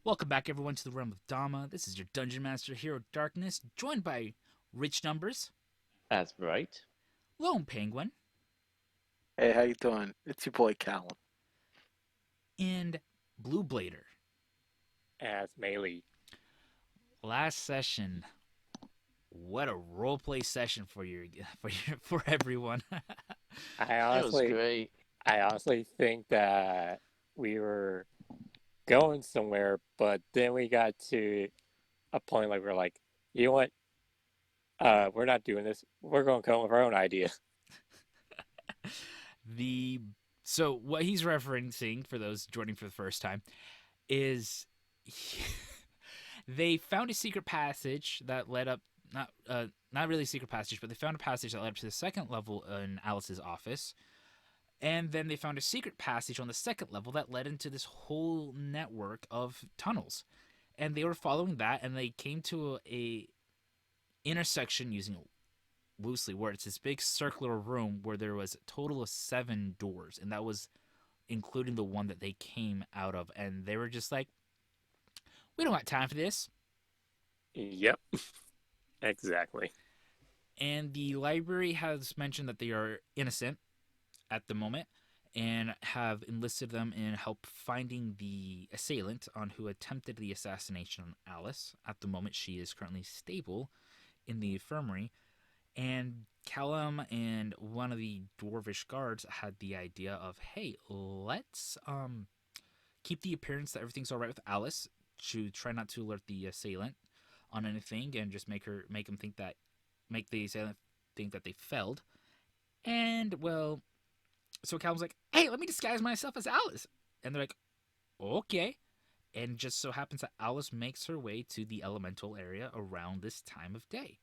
Welcome back, everyone, to the Realm of Dama. This is your Dungeon Master, Hero Darkness, joined by Rich Numbers, That's right. Lone Penguin, Hey, how you doing? It's your boy Callum. and Blue Blader. As Melee. Last session, what a roleplay session for everyone. I It was great. honestly think that we were going somewhere, but then we got to a point like we're like, you know what? We're not doing this. We're going to come up with our own idea. So what he's referencing for those joining for the first time is they found a secret passage that led up not really a secret passage, but they found a passage that led up to the second level in Alice's office. And then they found a secret passage on the second level that led into this whole network of tunnels. And they were following that, and they came to a intersection, using loosely where it's this big circular room where there was a total of 7 doors, and that was including the one that they came out of. And they were just like, we don't got time for this. Yep. Exactly. And the library has mentioned that they are innocent at the moment and have enlisted them in help finding the assailant on who attempted the assassination on Alice. At the moment, she is currently stable in the infirmary. And Callum and one of the dwarvish guards had the idea of, hey, let's keep the appearance that everything's all right with Alice, to try not to alert the assailant on anything, and just make the assailant think that they failed. And well, so Callum's like, hey, let me disguise myself as Alice. And they're like, okay. And just so happens that Alice makes her way to the elemental area around this time of day.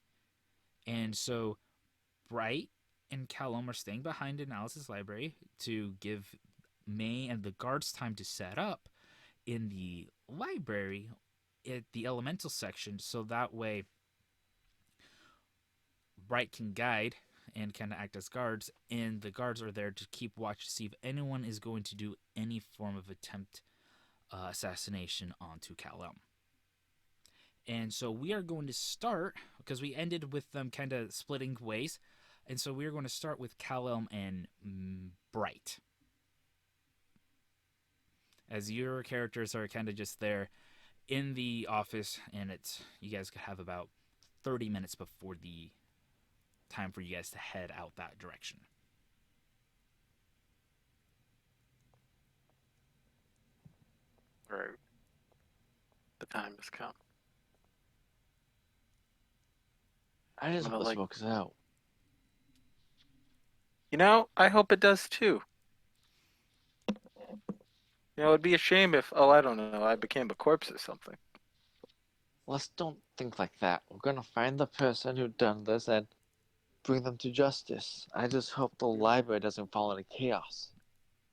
And so Bright and Callum are staying behind in Alice's library to give May and the guards time to set up in the library at the elemental section, so that way Bright can guide and kind of act as guards, and the guards are there to keep watch to see if anyone is going to do any form of attempt assassination onto Callum. And so we are going to start, because we ended with them kind of splitting ways, and so we are going to start with Callum and Bright, as your characters are kind of just there in the office, and you guys could have about 30 minutes before the time for you guys to head out that direction. Right. The time has come. I just I'm hope gonna, this works out. You know, I hope it does too. You know, it'd be a shame if, I don't know, I became a corpse or something. Let's don't think like that. We're gonna find the person who done this and bring them to justice. I just hope the library doesn't fall into chaos.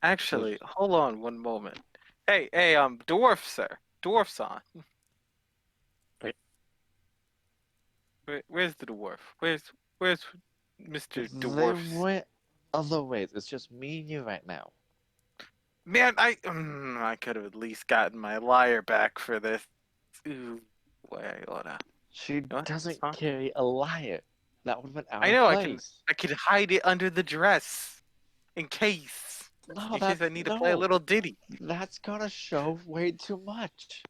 Actually, hold on one moment. Hey, Dwarf, sir. Dwarf's-on. Wait. Where's the dwarf? Where's Mr. There Dwarf? went other ways. It's just me and you right now. Man, I could have at least gotten my lyre back for this. Ooh, boy, I oughta. She What? doesn't Huh? carry a lyre. That would have been out I of know, place. I could hide it under the dress. In case. No, In case I need to play a little ditty. That's gonna show way too much.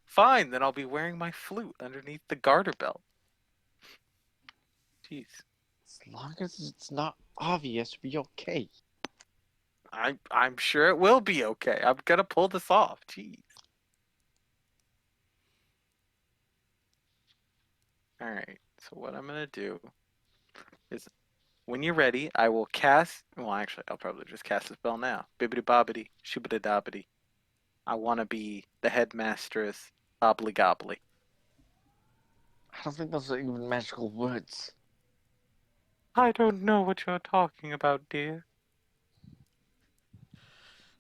Fine, then I'll be wearing my flute underneath the garter belt. Jeez. As long as it's not obvious, be okay. I'm sure it will be okay. I'm gonna pull this off. Jeez. Alright, so what I'm gonna do is, when you're ready, I will cast. Well, actually, I'll probably just cast the spell now. Bibbidi bobbidi, shibbidi dobbidi. I want to be the headmasteress, bobbly gobbly. I don't think those are even magical words. I don't know what you're talking about, dear.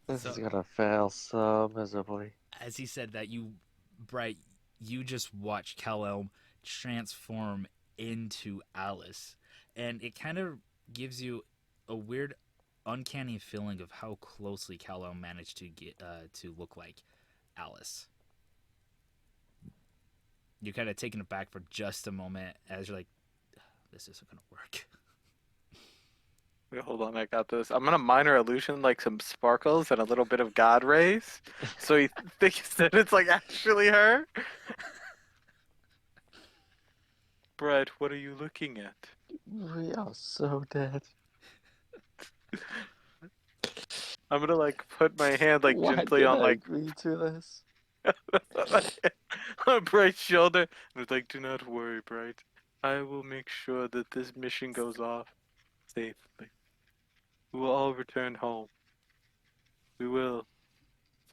This So- is gonna fail so miserably. As he said that, Bright, you just watch Callum transform into Alice, and it kind of gives you a weird, uncanny feeling of how closely Callum managed to get to look like Alice. You're kind of taken aback for just a moment as you're like, "This isn't gonna work." Wait, hold on, I got this. I'm gonna minor illusion like some sparkles and a little bit of God rays, so he thinks that it's like actually her. Brett, what are you looking at? We are so dead. I'm gonna like put my hand like Why gently did on I like agree to this? on Bright's shoulder, and it's like, do not worry, Bright. I will make sure that this mission goes off safely. We will all return home. We will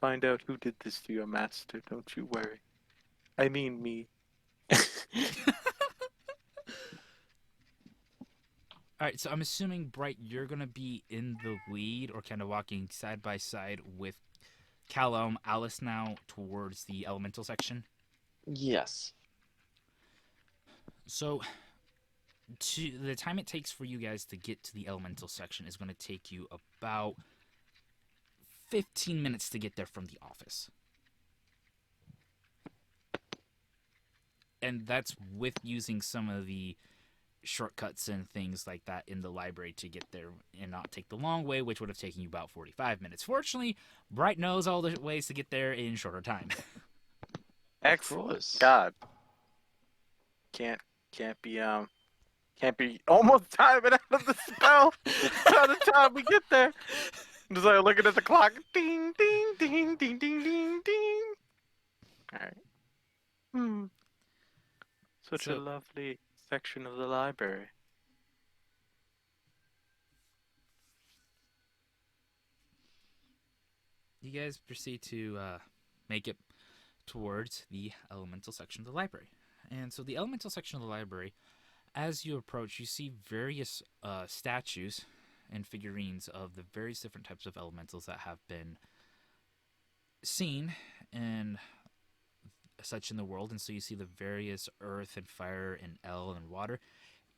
find out who did this to your master. Don't you worry. I mean me. All right, so I'm assuming Bright, you're gonna be in the lead or kind of walking side by side with Callum, Alice now towards the elemental section. Yes. So, the time it takes for you guys to get to the elemental section is going to take you about 15 minutes to get there from the office. And that's with using some of the shortcuts and things like that in the library to get there and not take the long way, which would have taken you about 45 minutes. Fortunately, Bright knows all the ways to get there in shorter time. Excellent. course. God. Can't be almost timing out of the spell by the time we get there. I'm just like looking at the clock. Ding ding ding ding ding ding ding. Alright. Such a So- lovely section of the library. You guys proceed to make it towards the elemental section of the library. And so the elemental section of the library, as you approach, you see various statues and figurines of the various different types of elementals that have been seen and such in the world. And so you see the various earth and fire and el and water.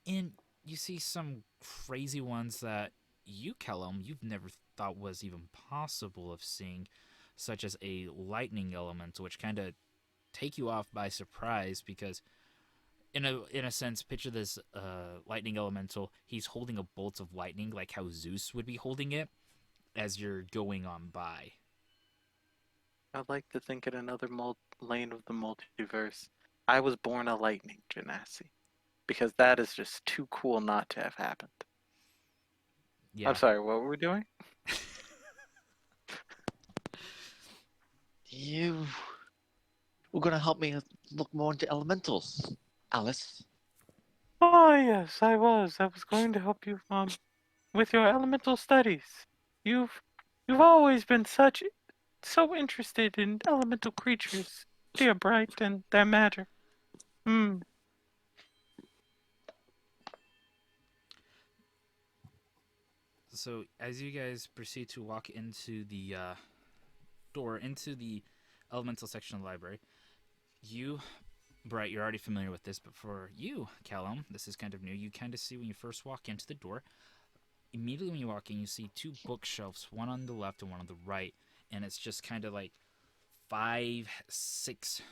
And you see some crazy ones that you, Kellum, you've never thought was even possible of seeing, such as a lightning elemental, which kind of take you off by surprise because in a sense, picture this lightning elemental. He's holding a bolt of lightning, like how Zeus would be holding it, as you're going on by. I'd like to think in another lane of the multiverse, I was born a lightning genasi, because that is just too cool not to have happened. Yeah. I'm sorry, what were we doing? You were gonna help me look more into elementals, Alice. Oh yes, I was. I was going to help you, with your elemental studies. You've always been so interested in elemental creatures, dear Bright, and their matter. Hmm. So as you guys proceed to walk into the door into the elemental section of the library, you, Bright, you're already familiar with this, but for you, Callum, this is kind of new. You kind of see when you first walk into the door. Immediately when you walk in, you see two bookshelves, one on the left and one on the right, and it's just kind of like five, six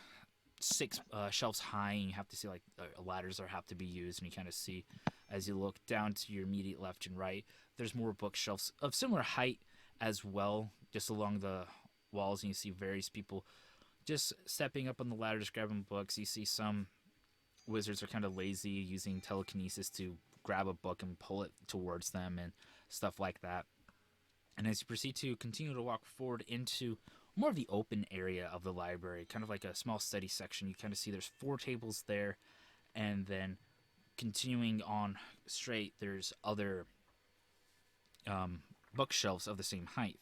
shelves high, and you have to see like ladders are have to be used, and you kind of see as you look down to your immediate left and right, there's more bookshelves of similar height as well, just along the walls, and you see various people just stepping up on the ladders, grabbing books. You see some wizards are kind of lazy, using telekinesis to grab a book and pull it towards them and stuff like that. And as you proceed to continue to walk forward into more of the open area of the library, kind of like a small study section, you kind of see there's 4 tables there, and then continuing on straight, there's other bookshelves of the same height.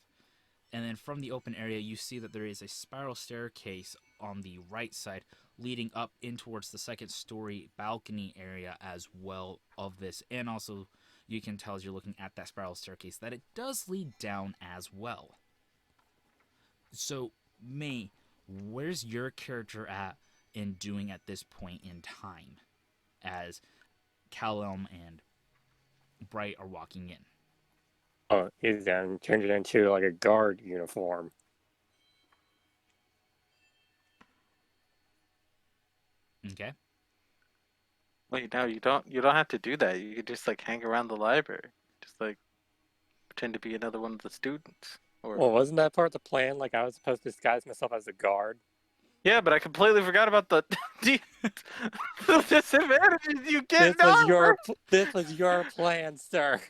And then from the open area, you see that there is a spiral staircase on the right side leading up in towards the second story balcony area as well of this. And also, you can tell as you're looking at that spiral staircase that it does lead down as well. So, May, where's your character at in doing at this point in time as Callum and Bright are walking in. Oh, he then turned it into like a guard uniform. Okay. Wait, no, you don't. You don't have to do that. You could just like hang around the library, just like pretend to be another one of the students. Or Well, wasn't that part of the plan? Like I was supposed to disguise myself as a guard. yeah, but I completely forgot about the the disadvantages you get now. This was your plan, sir.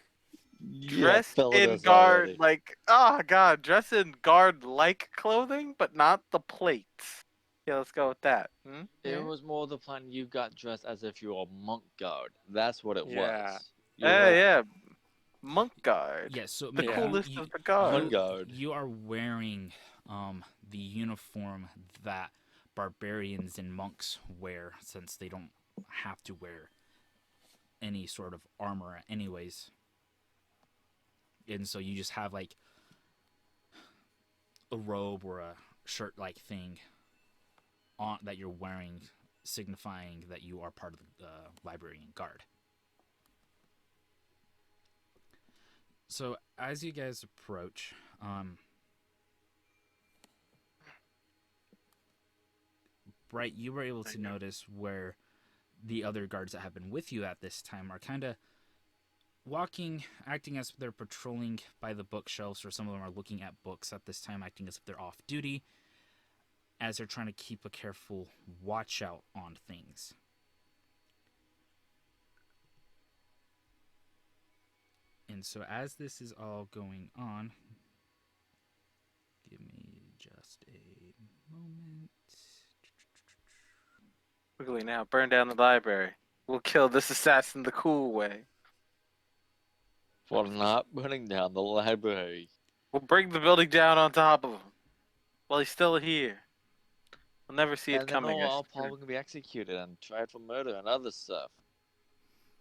Yeah, Dress filled in us guard already. like oh god, dress in guard like clothing, but not the plates. Yeah, let's go with that. Hmm? It Yeah. was more the plan you got dressed as if you were a monk guard. That's what it Yeah. was. You're right. Yeah, monk guard. Yes. So The Mick, Yeah. coolest you of the guards. On guard. you are wearing the uniform that barbarians and monks wear, since they don't have to wear any sort of armor anyways. And so you just have like a robe or a shirt like thing on that you're wearing, signifying that you are part of the librarian guard. So as you guys approach, Bright, you were able to notice where the other guards that have been with you at this time are kind of walking, acting as if they're patrolling by the bookshelves, or some of them are looking at books at this time, acting as if they're off duty, as they're trying to keep a careful watch out on things. And so as this is all going on, give me just a moment. Quickly now, burn down the library. We'll kill this assassin the cool way. For not burning down the library. We'll bring the building down on top of him while he's still here. We'll never see it And then coming. they're I all swear. probably gonna be executed and tried for murder and other stuff.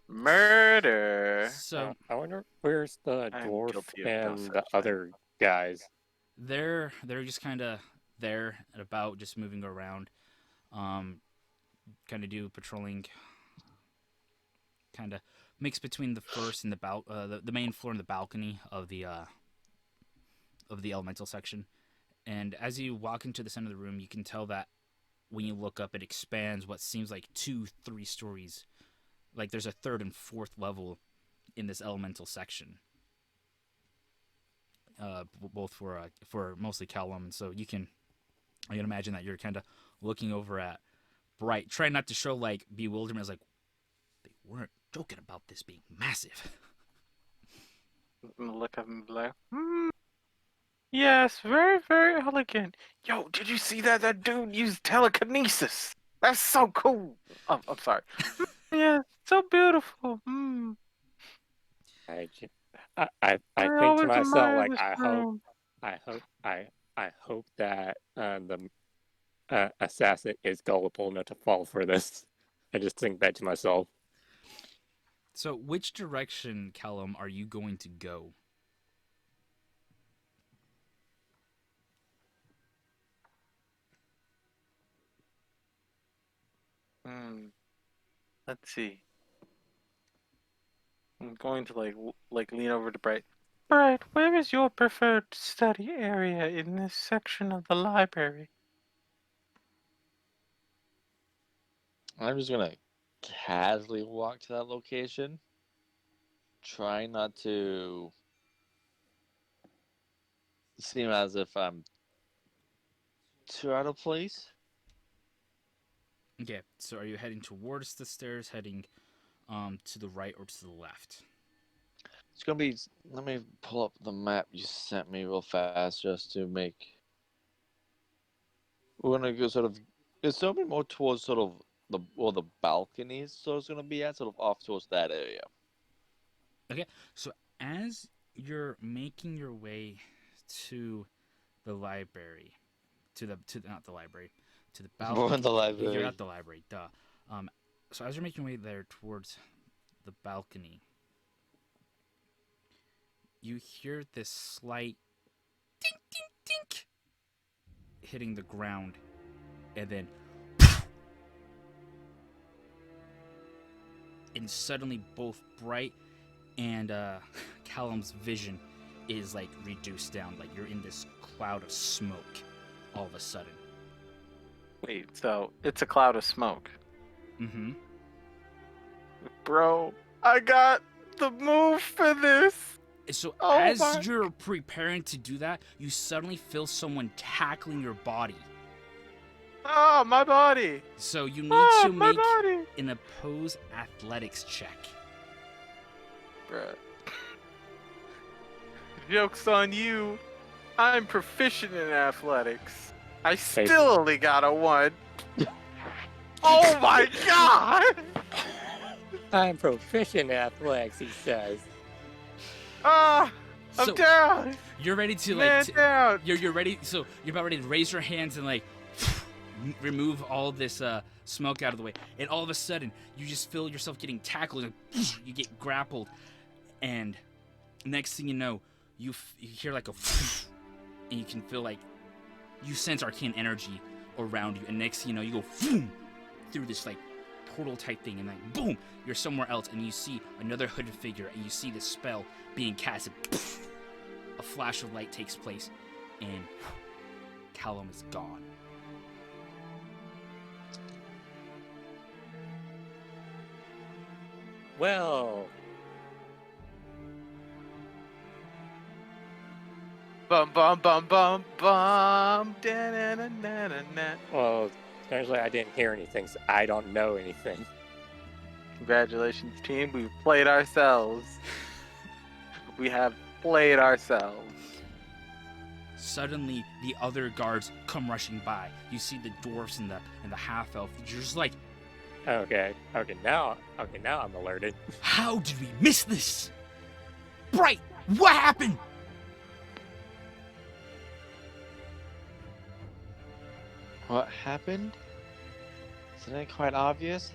Murder. So I wonder where's the I'm dwarf guilty of no and such the thing. other guys. they're just kind of there and about, just moving around, kind of do patrolling, kind of mix between the first and the main floor and the balcony of the elemental section. And as you walk into the center of the room, you can tell that when you look up, it expands what seems like 2-3 stories. Like there's a third and fourth level in this elemental section. Both for mostly Callum, and so I can imagine that you're kind of looking over at Bright, trying not to show like bewilderment, as like they weren't joking about this being massive. I'm gonna look up and be like, yes, very, very elegant. Yo, did you see that? That dude used telekinesis. That's so cool. Oh, I'm sorry. Yeah, so beautiful. I think to always myself, admire like this I room. hope that the assassin is gullible enough to fall for this. I just think that to myself. So, which direction, Callum, are you going to go? Let's see. I'm going to like lean over to Bright. Bright, where is your preferred study area in this section of the library? I'm just gonna casually walk to that location. Try not to seem as if I'm too out of place. Okay, so are you heading towards the stairs, heading to the right or to the left? It's gonna be. Let me pull up the map you sent me real fast just to make. We're gonna go sort of. It's gonna be more towards sort of the balconies. So it's gonna be at sort of off towards that area. Okay, so as you're making your way to the library, to not the library, to the balcony. We're in the library. You're at the library, duh. So as you're making your way there towards the balcony, you hear this slight dink, dink, dink hitting the ground, and then and suddenly both Bright and Callum's vision is like reduced down. Like you're in this cloud of smoke all of a sudden. Wait, so it's a cloud of smoke. Mm-hmm. Bro, I got the move for this. So Oh as my- you're preparing to do that, you suddenly feel someone tackling your body. Oh, my body. So you need Oh, to my make body. an opposed athletics check. Bruh. Joke's on you. I'm proficient in athletics. I still only got a 1. Oh my god! I'm proficient in athletics, he says. Ah! I'm So down! you're ready to Man like down! you're ready. So you're about ready to raise your hands and like remove all this smoke out of the way, and all of a sudden you just feel yourself getting tackled and you get grappled, and next thing you know, you hear like a and you can feel like you sense arcane energy around you, and next thing you know, you go through this like portal type thing, and like boom, you're somewhere else, and you see another hooded figure, and you see the spell being casted. A flash of light takes place, and Callum is gone. Well, Bum bum bum bum bum. Da-na-na-na-na-na. well, strangely, I didn't hear anything, so I don't know anything. Congratulations, team. We've played ourselves. We have played ourselves. Suddenly, the other guards come rushing by. You see the dwarfs and the half elf. You're just like, Okay, now I'm alerted. how did we miss this? Bright, what happened? What happened? Isn't it quite obvious?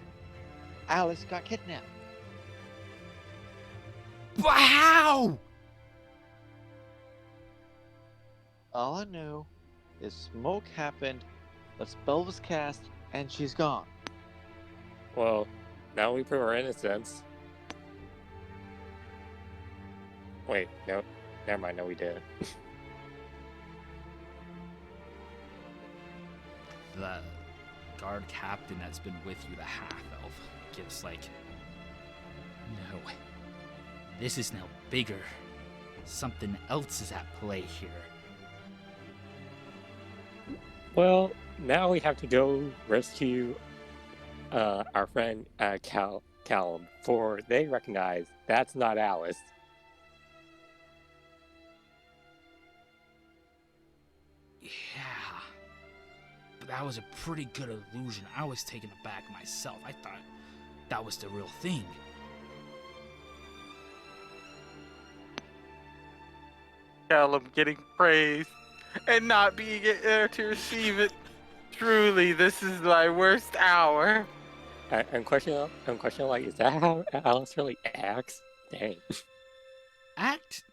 Alice got kidnapped. But how? All I know is smoke happened, the spell was cast, and she's gone. Well, now we prove our innocence. Wait, no, never mind. No, we didn't. The guard captain that's been with you, the half elf, gives like, no, this is now bigger. Something else is at play here. Well, now we have to go rescue our friend Callum, for they recognize that's not Alice. Yeah, but that was a pretty good illusion. I was taken aback myself. I thought that was the real thing. Callum getting praised and not being there to receive it. Truly, this is my worst hour. And question, like, is that how Alice really acts? Dang. Act?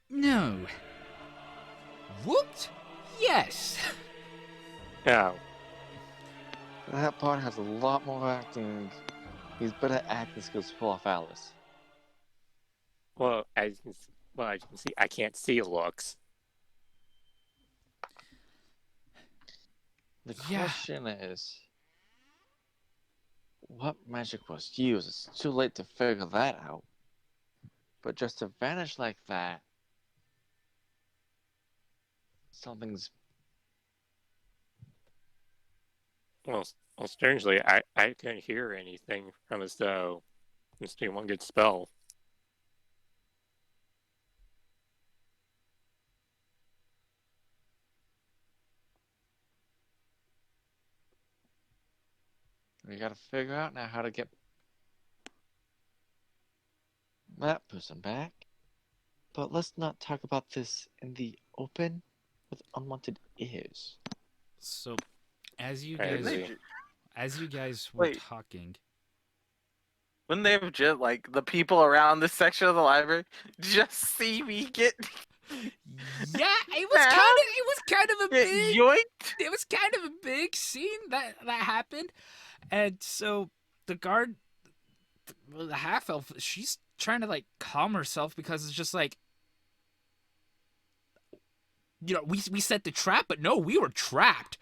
No. Whooped? Yes. Oh, That part has a lot more acting. He's better at acting skills to pull off Alice. well, as you can see, I can't see looks. The Yeah. question is, what magic was used? It's too late to figure that out. But just to vanish like that, something's... Well, strangely, I couldn't hear anything from as though this be one good spell. We gotta figure out now how to get that person back. But let's not talk about this in the open with unwanted ears. So, as you Crazy. guys, They ju- as you guys were Wait. talking, Wouldn't they have just, like, the people around this section of the library just see me get yeah, it was kind of a big, yoinked? it was kind of a big scene that happened, and so the guard, the half elf, she's trying to like calm herself because it's just like, we set the trap, but no, we were trapped.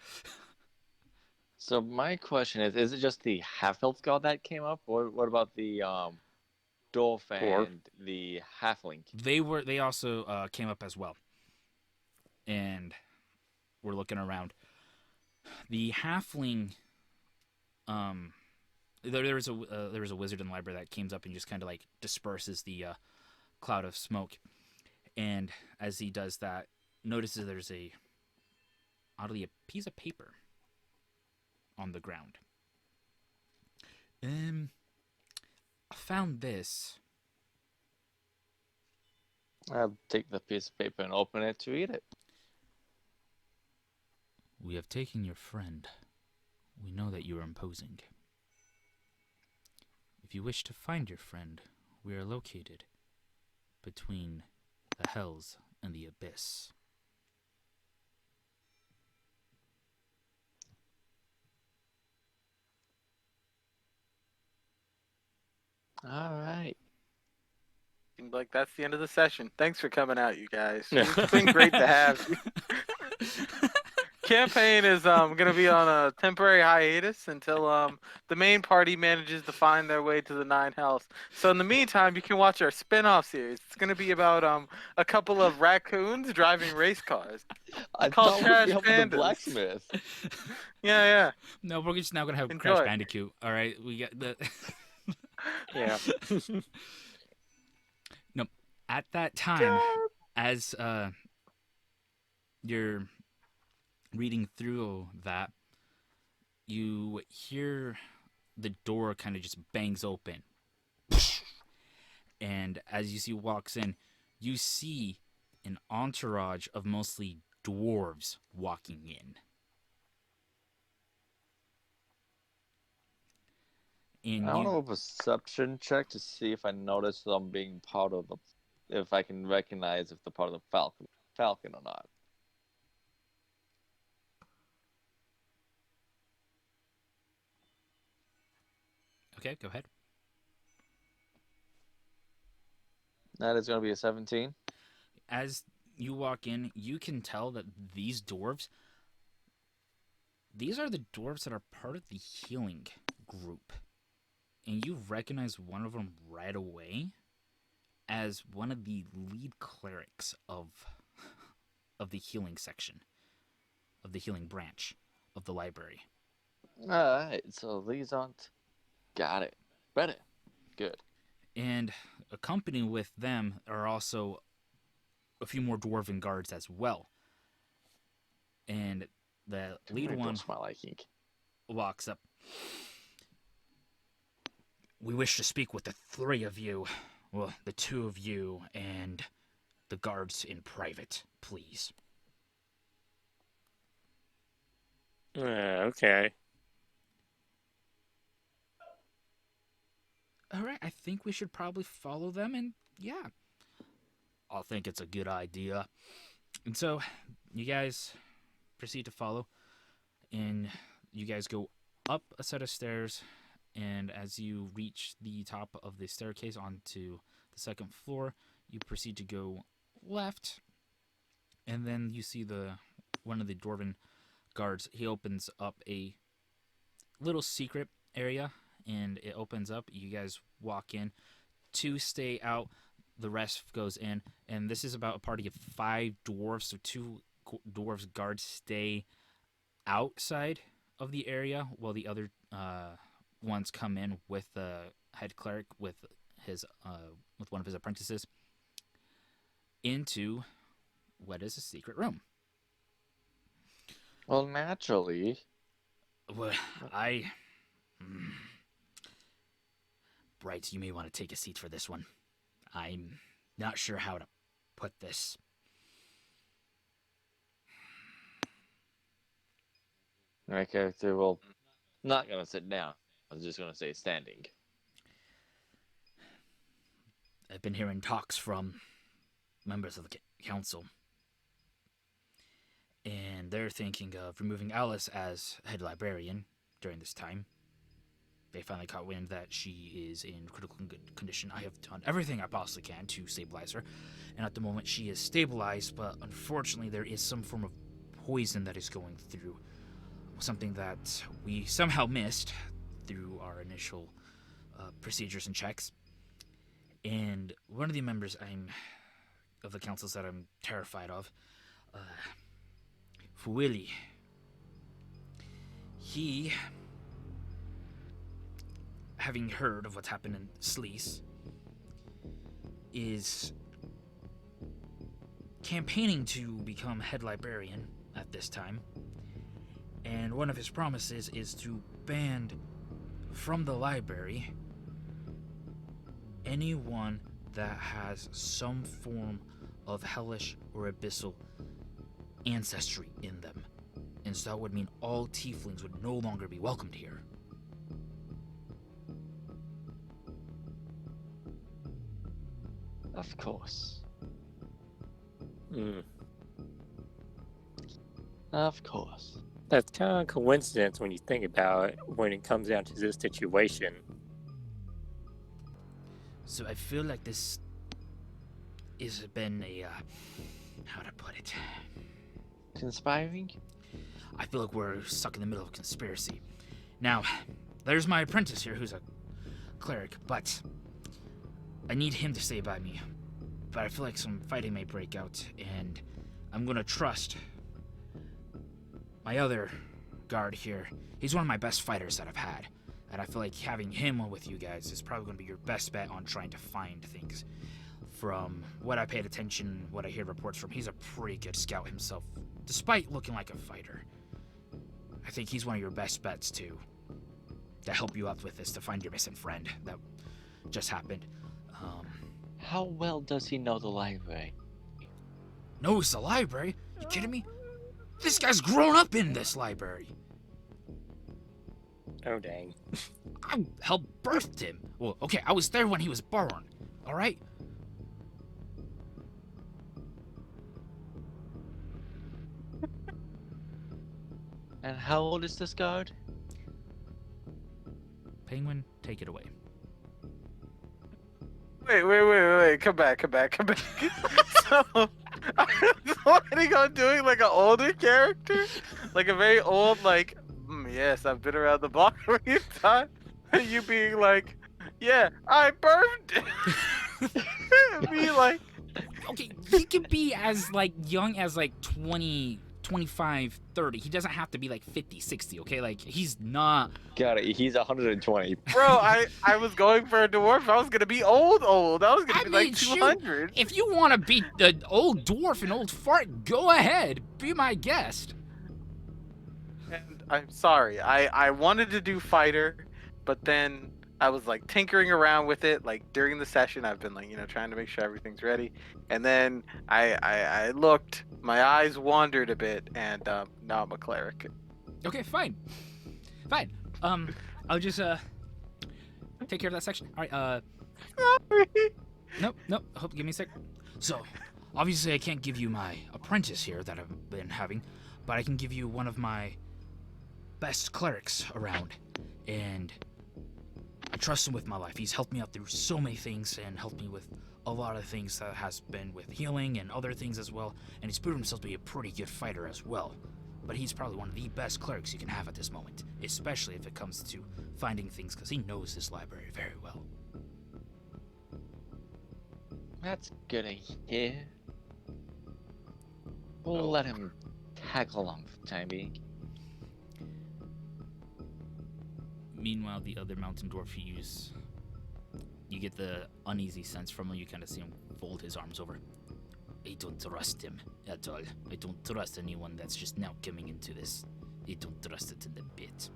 So my question is it just the half-elf god that came up, or what about the dwarf Dwarf. and the halfling? They also came up as well, and we're looking around. The halfling, um, there was a wizard in the library that came up and just kind of like disperses the cloud of smoke, and as he does that, notices there's oddly a piece of paper on the ground. I found this. I'll take the piece of paper and open it to read it. We have taken your friend. We know that you are imposing. If you wish to find your friend, we are located between the hells and the abyss. All right. Seems like that's the end of the session. Thanks for coming out, you guys. It's been great to have you. Campaign is gonna be on a temporary hiatus until the main party manages to find their way to the Nine Hells. So in the meantime, you can watch our spin-off series. It's gonna be about a couple of raccoons driving race cars. I called thought Trash we'd help with the Pandas. blacksmith. Yeah. No, we're just now gonna have Enjoy. Crash Bandicoot. All right, we got the. Yeah. No, at that time, as you're reading through that, you hear the door kind of just bangs open, and as you see walks in, you see an entourage of mostly dwarves walking in. And I want to do a perception check to see if I notice them being part of if I can recognize if they're part of the falcon or not. Okay, go ahead. That is going to be a 17. As you walk in, you can tell that these are the dwarves that are part of the healing group. And you recognize one of them right away as one of the lead clerics of the healing section, of the healing branch of the library. Alright, so these aren't... Got it. Better. Good. And accompanying with them are also a few more dwarven guards as well. And the lead one my liking. walks up. We wish to speak with the three of you. Well, the two of you and the guards in private, please. Okay. All right, I think we should probably follow them, and yeah, I think it's a good idea. And so, you guys proceed to follow, and you guys go up a set of stairs, and as you reach the top of the staircase onto the second floor, you proceed to go left, and then you see one of the dwarven guards. He opens up a little secret area, and it opens up. You guys walk in. Two stay out. The rest goes in. And this is about a party of 5 dwarves. So 2 dwarves guards stay outside of the area, while the other ones come in with the head cleric with one of his apprentices into what is a secret room. Well, naturally. Well, Bright, you may want to take a seat for this one. I'm not sure how to put this. My character will not going to sit down. I was just going to say standing. I've been hearing talks from members of the council, and they're thinking of removing Alice as head librarian during this time. they finally caught wind that she is in critical condition. I have done everything I possibly can to stabilize her, and at the moment she is stabilized, but unfortunately there is some form of poison that is going through, something that we somehow missed through our initial procedures and checks. And one of the members of the councils that I'm terrified of, Fuili, he, having heard of what's happened in Sleece, is campaigning to become head librarian at this time. And one of his promises is to ban from the library anyone that has some form of hellish or abyssal ancestry in them. And so that would mean all tieflings would no longer be welcomed here. Of course. Hmm. Of course. That's kind of a coincidence when you think about it, when it comes down to this situation. So I feel like this has been a, how to put it? Conspiring? I feel like we're stuck in the middle of a conspiracy. Now, there's my apprentice here who's a cleric, but I need him to stay by me. But I feel like some fighting may break out, and I'm gonna trust my other guard here. He's one of my best fighters that I've had, and I feel like having him with you guys is probably gonna be your best bet on trying to find things. From what I paid attention, what I hear reports from, he's a pretty good scout himself, despite looking like a fighter. I think he's one of your best bets to help you out with this, to find your missing friend that just happened. How well does he know the library? Knows the library? You kidding me? This guy's grown up in this library. Oh, dang. I helped birthed him. Well, okay, I was there when he was born. All right? And how old is this guard? Penguin, take it away. Wait. Come back. So, I was planning on doing like an older character. Like a very old, like, yes, I've been around the block a few times. And you being like, yeah, I burned it. Be like, Okay, he can be as, like, young as, like, 20, 25, 30. He doesn't have to be, like, 50, 60, okay? Like, he's not... Got it. He's 120. bro, I was going for a dwarf. I was going to be old. I was going to be like shoot, 200. if you want to be the old dwarf and old fart, go ahead. Be my guest. And I'm sorry. I wanted to do fighter, but then I was like tinkering around with it. Like during the session, I've been like, trying to make sure everything's ready. And then I looked, my eyes wandered a bit, and now I'm a cleric. Okay, fine. I'll just take care of that section. All right. Nope. Give me a sec. So, obviously, I can't give you my apprentice here that I've been having, but I can give you one of my best clerics around, and I trust him with my life. He's helped me out through so many things and helped me with a lot of things that has been with healing and other things as well, and he's proven himself to be a pretty good fighter as well. But he's probably one of the best clerics you can have at this moment, especially if it comes to finding things, because he knows this library very well. That's good to hear. We'll let him tag along for the time being. Meanwhile, the other mountain dwarf you get the uneasy sense from him. You kind of see him fold his arms over. I don't trust him at all. I don't trust anyone that's just now coming into this. I don't trust it in the bit.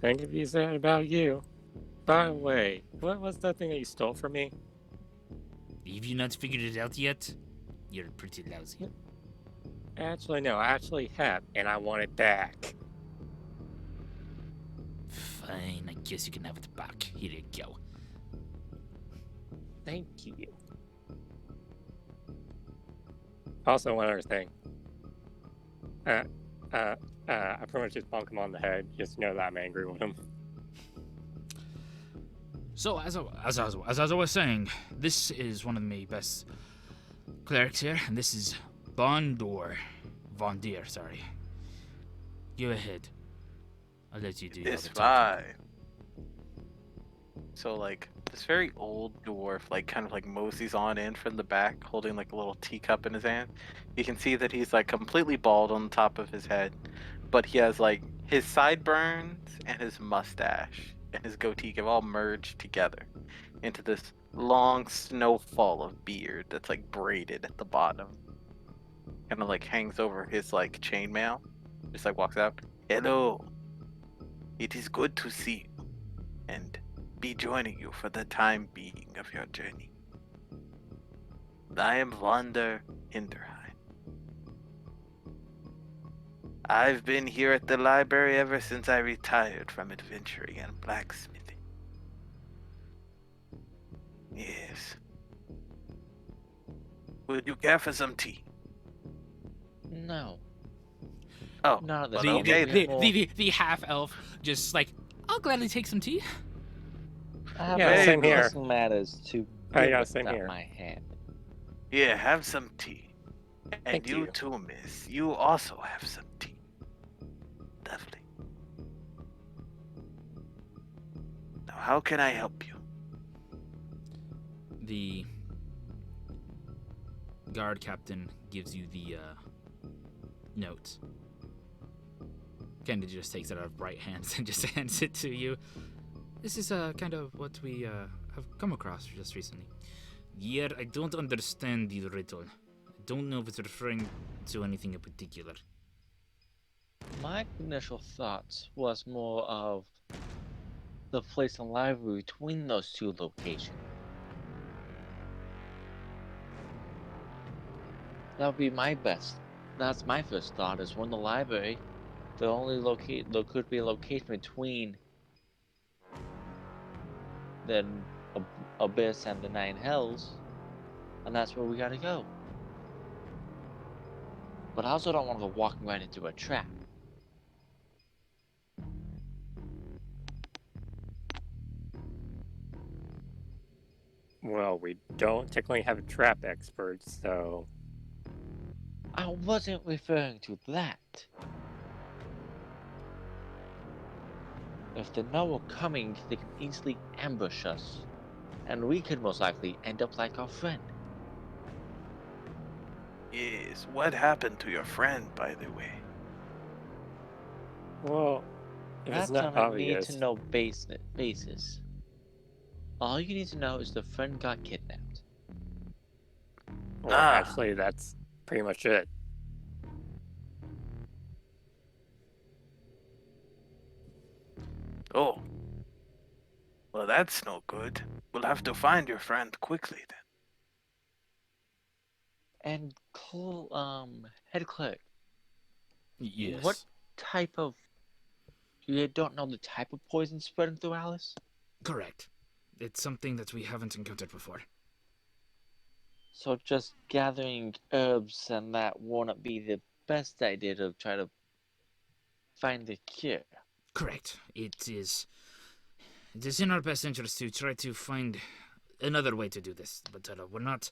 Think if you said about you. By the way, what was that thing that you stole from me? Have you not figured it out yet? You're pretty lousy. Actually, no, I actually have, and I want it back. Fine, I guess you can have it back. Here you go. Thank you. Also, one other thing. I I pretty much just bonk him on the head. Just know that I'm angry with him. So, as I was saying, this is one of my best clerics here, and this is Von Deer, sorry. Go ahead. I'll let you do all It's the talking. fine. So like this very old dwarf, like kind of like moseys on in from the back, holding like a little teacup in his hand. You can see that he's like completely bald on the top of his head, but he has like his sideburns and his mustache and his goatee have all merged together into this long snowfall of beard that's like braided at the bottom. Kind of like hangs over his like chainmail. Just like walks out. Hello. It is good to see you and be joining you for the time being of your journey. I am Wander Hinterheim. I've been here at the library ever since I retired from adventuring and blacksmithing. Yes. Would you care for some tea? No. Oh, Not at this but The, moment. okay the, then. the, the, the half elf just like, I'll gladly take some tea. I have Yeah, other same here. pressing matters to Oh, deal yeah, with same at here. my hand. Yeah, have some tea. And Thank you you. too, miss. You also have some tea. Lovely. Now, how can I help you? The guard captain gives you the note. Kennedy just takes it out of bright hands and just hands it to you. This is kind of what we have come across just recently. Yeah, I don't understand the riddle. I don't know if it's referring to anything in particular. My initial thoughts was more of the place and library between those two locations. That would be my best. That's my first thought. Is when the library, the only there could be a location between the abyss and the Nine Hells, and that's where we gotta go. But I also don't want to go walking right into a trap. Well, we don't technically have a trap expert, so I wasn't referring to that. If they know we're coming, they can easily ambush us, and we could most likely end up like our friend. Yes, what happened to your friend, by the way? well, if That's it's not on a need obvious. to know basis. All you need to know is the friend got kidnapped. Well, Ah. actually, that's pretty much it. Oh. Well, that's no good. We'll have to find your friend quickly then. And head cleric, Yes. what type of? You don't know the type of poison spreading through Alice? Correct. It's something that we haven't encountered before. So just gathering herbs and that won't be the best idea to try to find the cure. Correct. It is in our best interest to try to find another way to do this, but we're not.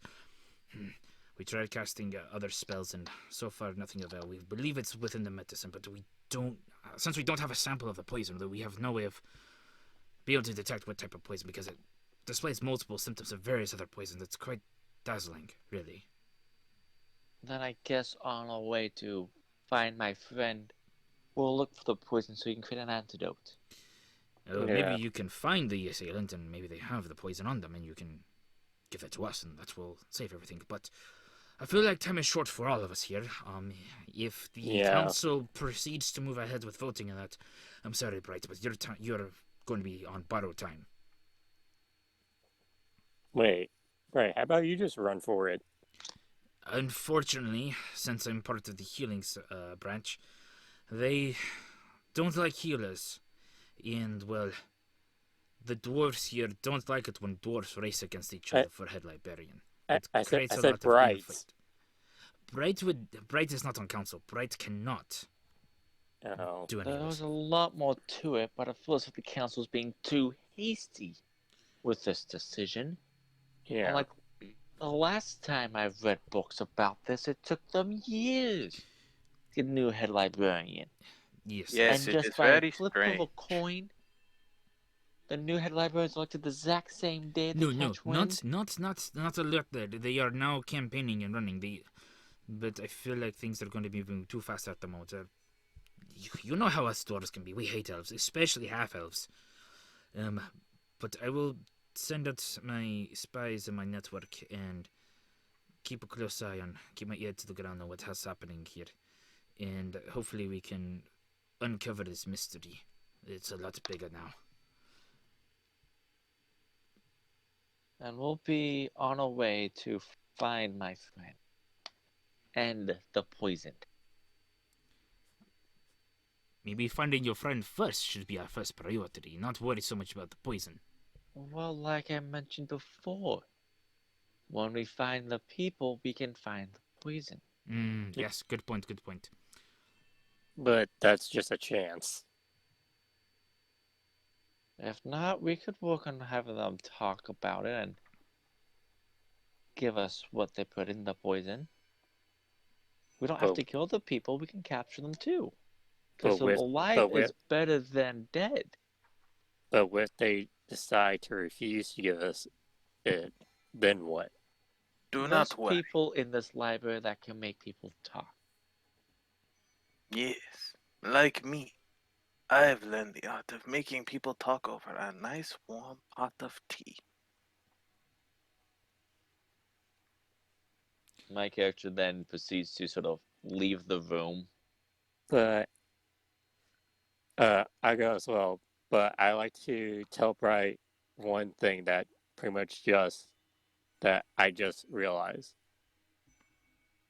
We tried casting other spells, and so far nothing avail. We believe it's within the medicine, but we don't. Since we don't have a sample of the poison, we have no way of being able to detect what type of poison because it displays multiple symptoms of various other poisons. It's quite dazzling, really. Then I guess on our way to find my friend, we'll look for the poison so you can create an antidote. Maybe Yeah. you can find the assailant, and maybe they have the poison on them, and you can give it to us, and that will save everything. But I feel like time is short for all of us here. If the Yeah. council proceeds to move ahead with voting on that, I'm sorry, Bright, but you're going to be on borrowed time. Wait, right? How about you just run for it? Unfortunately, since I'm part of the healing branch, they don't like healers. And, well, the dwarves here don't like it when dwarves race against each other for head librarian. It I creates a said lot of Bright. infight. Bright is not on council. Bright cannot. Oh, do any of There this. was a lot more to it, but it feels like the council's being too hasty with this decision. yeah. Unlike the last time I read books about this, it took them years to get a new head librarian. Yes. Yes, And it just is by a very flip of a strange. coin, the new head librarian is elected the exact same day they No, catch wind. not alert that they are now campaigning and running. But I feel like things are going to be moving too fast at the moment. You know how us dwarves can be. We hate elves, especially half elves. But I will send out my spies and my network and keep a close eye on, keep my ear to the ground on what's happening here, and hopefully we can uncover this mystery. It's a lot bigger now. And we'll be on our way to find my friend and the poison. Maybe finding your friend first should be our first priority, not worry so much about the poison. Well, like I mentioned before, when we find the people, we can find the poison. Yes, good point. But that's just a chance. If not, we could work on having them talk about it and give us what they put in the poison. We don't have But- to kill the people, we can capture them too. But Because alive is better than dead. But if they decide to refuse to give us it, then what? Do There's not worry. people in this library that can make people talk. Yes, like me. I've learned the art of making people talk over a nice warm pot of tea. My character then proceeds to sort of leave the room. But I go as well. But I like to tell Bright one thing that pretty much that I just realized.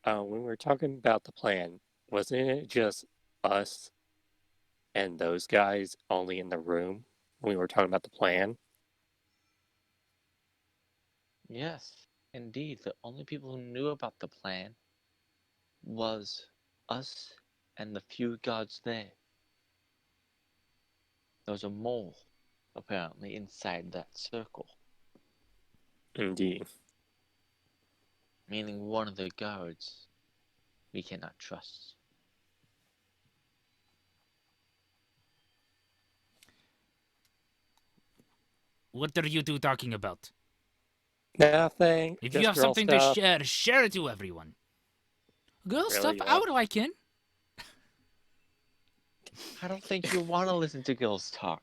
When we were talking about the plan, wasn't it just us and those guys only in the room when we were talking about the plan? Yes, indeed, the only people who knew about the plan was us and the few guards there. There was a mole, apparently, inside that circle, Indeed. meaning one of the guards we cannot trust. What are you two talking about? Nothing. If just you have girl something stuff. to share it to everyone. Girl Really, stuff, you I want- would like in. I don't think you want to listen to girls talk.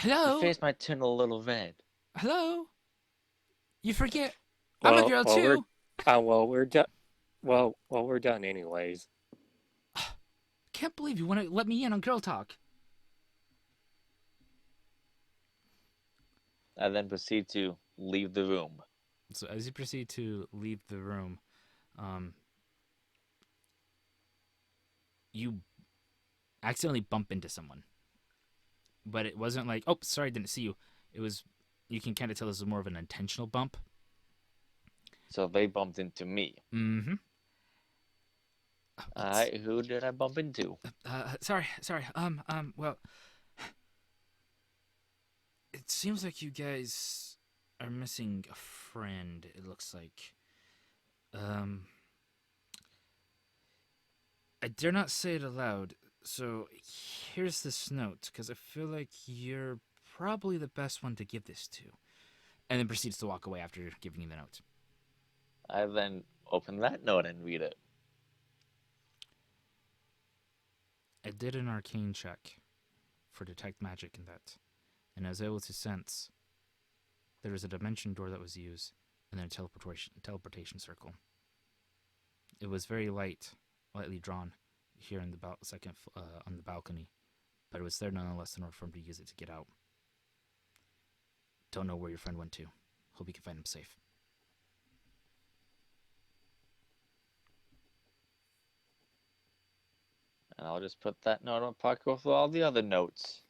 Your Hello? face might turn a little red. Hello? You forget, I'm a girl too. We're done. Well, we're done anyways. Can't believe you want to let me in on girl talk. I then proceed to leave the room. So as you proceed to leave the room, you accidentally bump into someone. But it wasn't like, oh, sorry, I didn't see you. It was, you can kind of tell this is more of an intentional bump. So they bumped into me. Mm-hmm. Who did I bump into? Sorry. Well, it seems like you guys are missing a friend, it looks like. I dare not say it aloud, so here's this note, because I feel like you're probably the best one to give this to. And then proceeds to walk away after giving you the note. I then open that note and read it. I did an arcane check for detect magic in that, and I was able to sense there was a dimension door that was used, and then a teleportation circle. It was very lightly drawn here in the second on the balcony, but it was there nonetheless in order for him to use it to get out. Don't know where your friend went to. Hope you can find him safe. And I'll just put that note on pocket with all the other notes.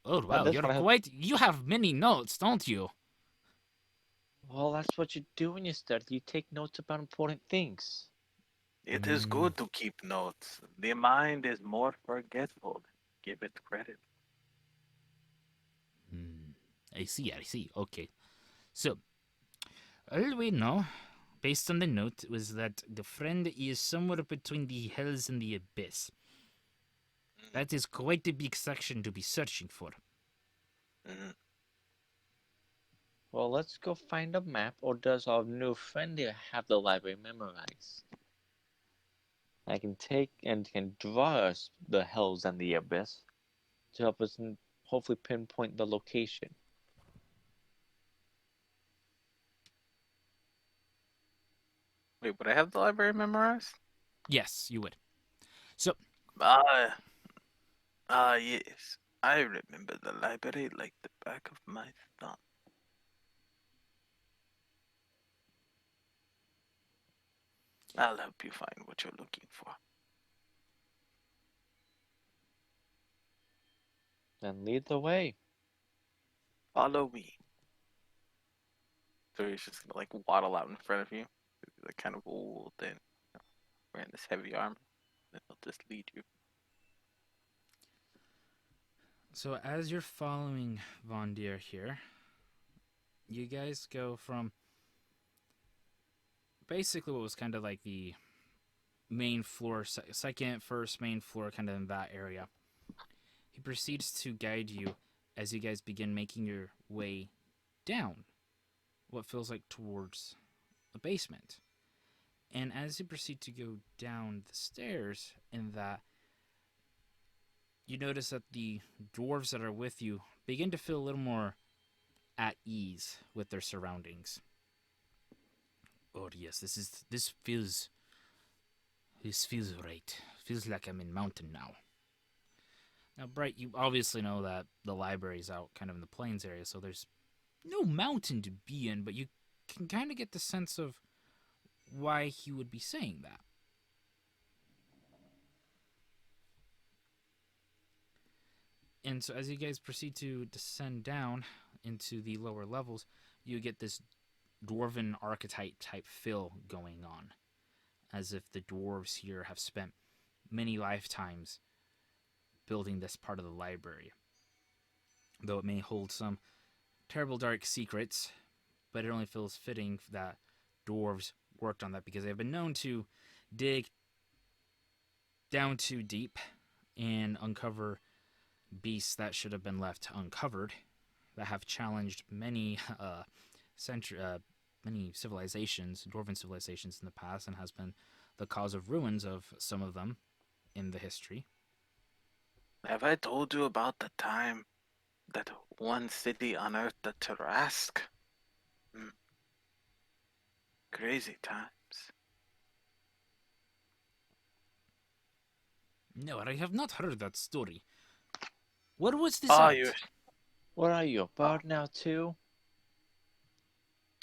Oh wow, this one you have many notes, don't you? Well, that's what you do when you study. You take notes about important things. It is good to keep notes. The mind is more forgetful. Give it credit. I see, I see. Okay. So, all we know, based on the note, was that the friend is somewhere between the hells and the abyss. That is quite a big section to be searching for. Mhm. Well, let's go find a map, or does our new friend here have the library memorized? I can take and can draw us the hells and the abyss to help us hopefully pinpoint the location. Wait, would I have the library memorized? Yes, you would. So, Yes. I remember the library like the back of my thumb. I'll help you find what you're looking for. Then lead the way. Follow me. So he's just gonna like waddle out in front of you. He's like kind of old and wearing this heavy armor. Then he'll just lead you. so as you're following Von Deer here, you guys go from basically what was kind of like the main floor, second, first main floor, kind of in that area. He proceeds to guide you as you guys begin making your way down what feels like towards the basement. And as you proceed to go down the stairs, in that you notice that the dwarves that are with you begin to feel a little more at ease with their surroundings. Oh yes, this feels right. Feels like I'm in mountain now. Now, Bright, you obviously know that the library's out kind of in the plains area, so there's no mountain to be in, but you can kind of get the sense of why he would be saying that. And so as you guys proceed to descend down into the lower levels, you get this dwarven archetype type feel going on, as if the dwarves here have spent many lifetimes building this part of the library. Though it may hold some terrible dark secrets, but it only feels fitting that dwarves worked on that because they've been known to dig down too deep and uncover beasts that should have been left uncovered, that have challenged many many civilizations, dwarven civilizations in the past, and has been the cause of ruins of some of them in the history. Have I told you about the time that one city unearthed the Tarask? Crazy times. No, I have not heard that story. What was this Oh, at? What are you, a bird now too?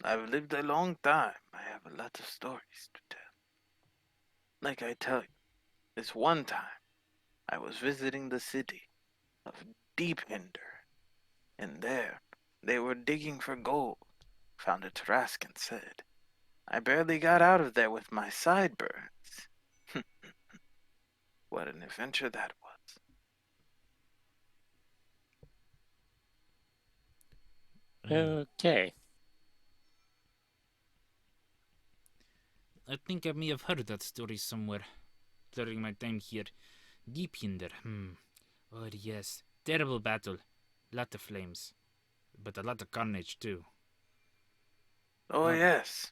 I've lived a long time. I have a lot of stories to tell. Like I tell you, this one time I was visiting the city of Deep Hinder, and there they were digging for gold. Found a Tarask and said, I barely got out of there with my sideburns. What an adventure that was. Okay. I think I may have heard that story somewhere during my time here. Deep Hinder. Oh, yes. Terrible battle. Lot of flames. But a lot of carnage, too. Oh, yes.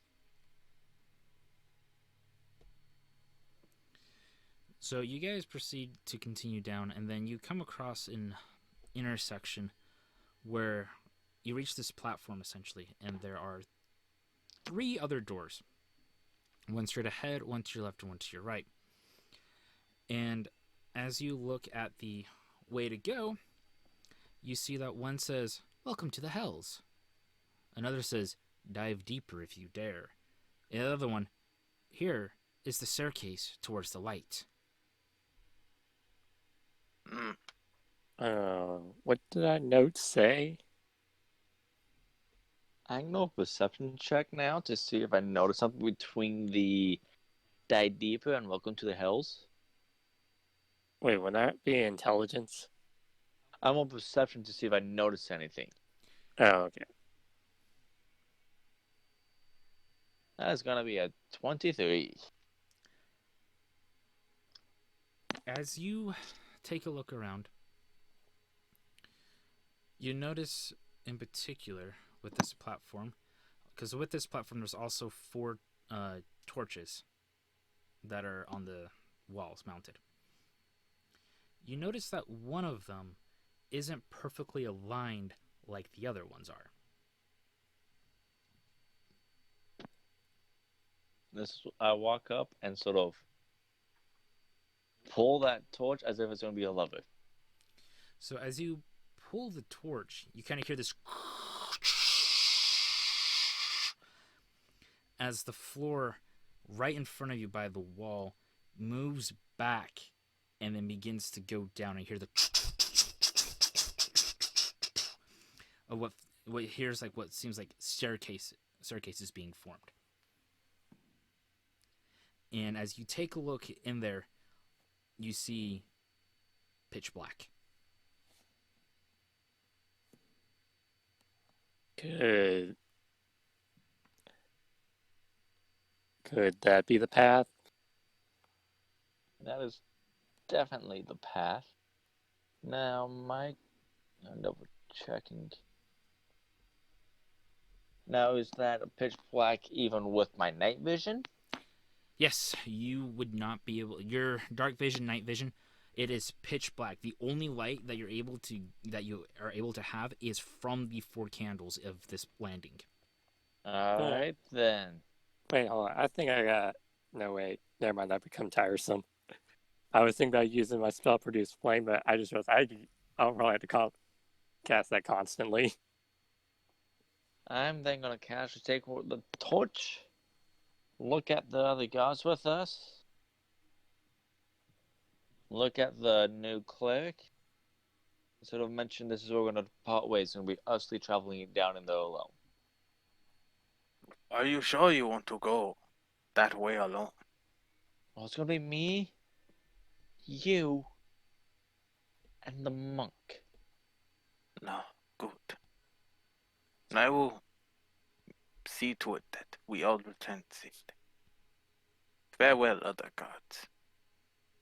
So you guys proceed to continue down, and then you come across an intersection where you reach this platform, essentially, and there are 3 other doors. One straight ahead, one to your left, and one to your right. And as you look at the way to go, you see that one says, Welcome to the Hells. Another says, Dive deeper if you dare. And the other one, Here is the staircase towards the light. What did that note say? I can go perception check now to see if I notice something between the dive deeper and welcome to the hells. Wait, would that be intelligence? I'm on perception to see if I notice anything. Oh, okay. That is gonna be a 23. As you take a look around, you notice in particular with this platform, because with this platform there's also 4 torches that are on the walls mounted. You notice that one of them isn't perfectly aligned like the other ones are. I walk up and sort of pull that torch as if it's gonna be a lever. So as you pull the torch, you kind of hear this as the floor right in front of you by the wall moves back and then begins to go down, and you hear the of what here's like what seems like staircases being formed. And as you take a look in there, you see pitch black. Could that be the path? That is definitely the path. Now, I'm double checking. Now, is that a pitch black even with my night vision? Yes, you would not be able. Your dark vision, night vision, it is pitch black. The only light that you are able to have is from the 4 candles of this landing. Alright, then. Wait, hold on. I think I got. No, wait. Never mind. That become tiresome. I was thinking about using my spell produce flame, but I just realized I don't really have to cast that constantly. I'm then gonna casually take the torch, look at the other guards with us, look at the new cleric, sort of mention this is where we're gonna part ways and we'll be utterly traveling down in there alone. Are you sure you want to go that way alone? Well, it's gonna be me, you, and the monk. No, good. I will see to it that we all return safely. Farewell, other gods.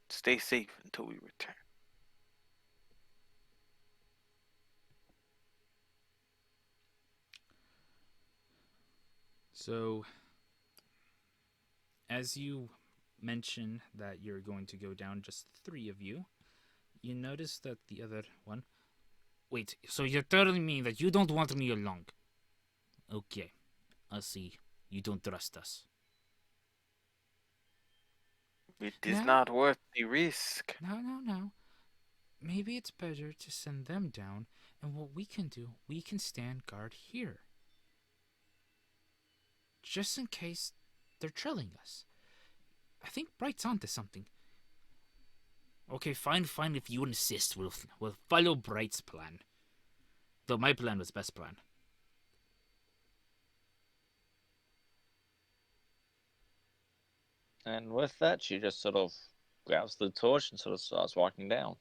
Stay safe until we return. So, as you mention that you're going to go down, just 3 of you, you notice that the other one. Wait, so you're telling me that you don't want me along? Okay, I see. You don't trust us. It is No. not worth the risk. No. Maybe it's better to send them down, and what we can do, we can stand guard here. Just in case they're trailing us. I think Bright's onto something. Okay, fine. If you insist, we'll follow Bright's plan. Though my plan was best plan. And with that, she just sort of grabs the torch and sort of starts walking down.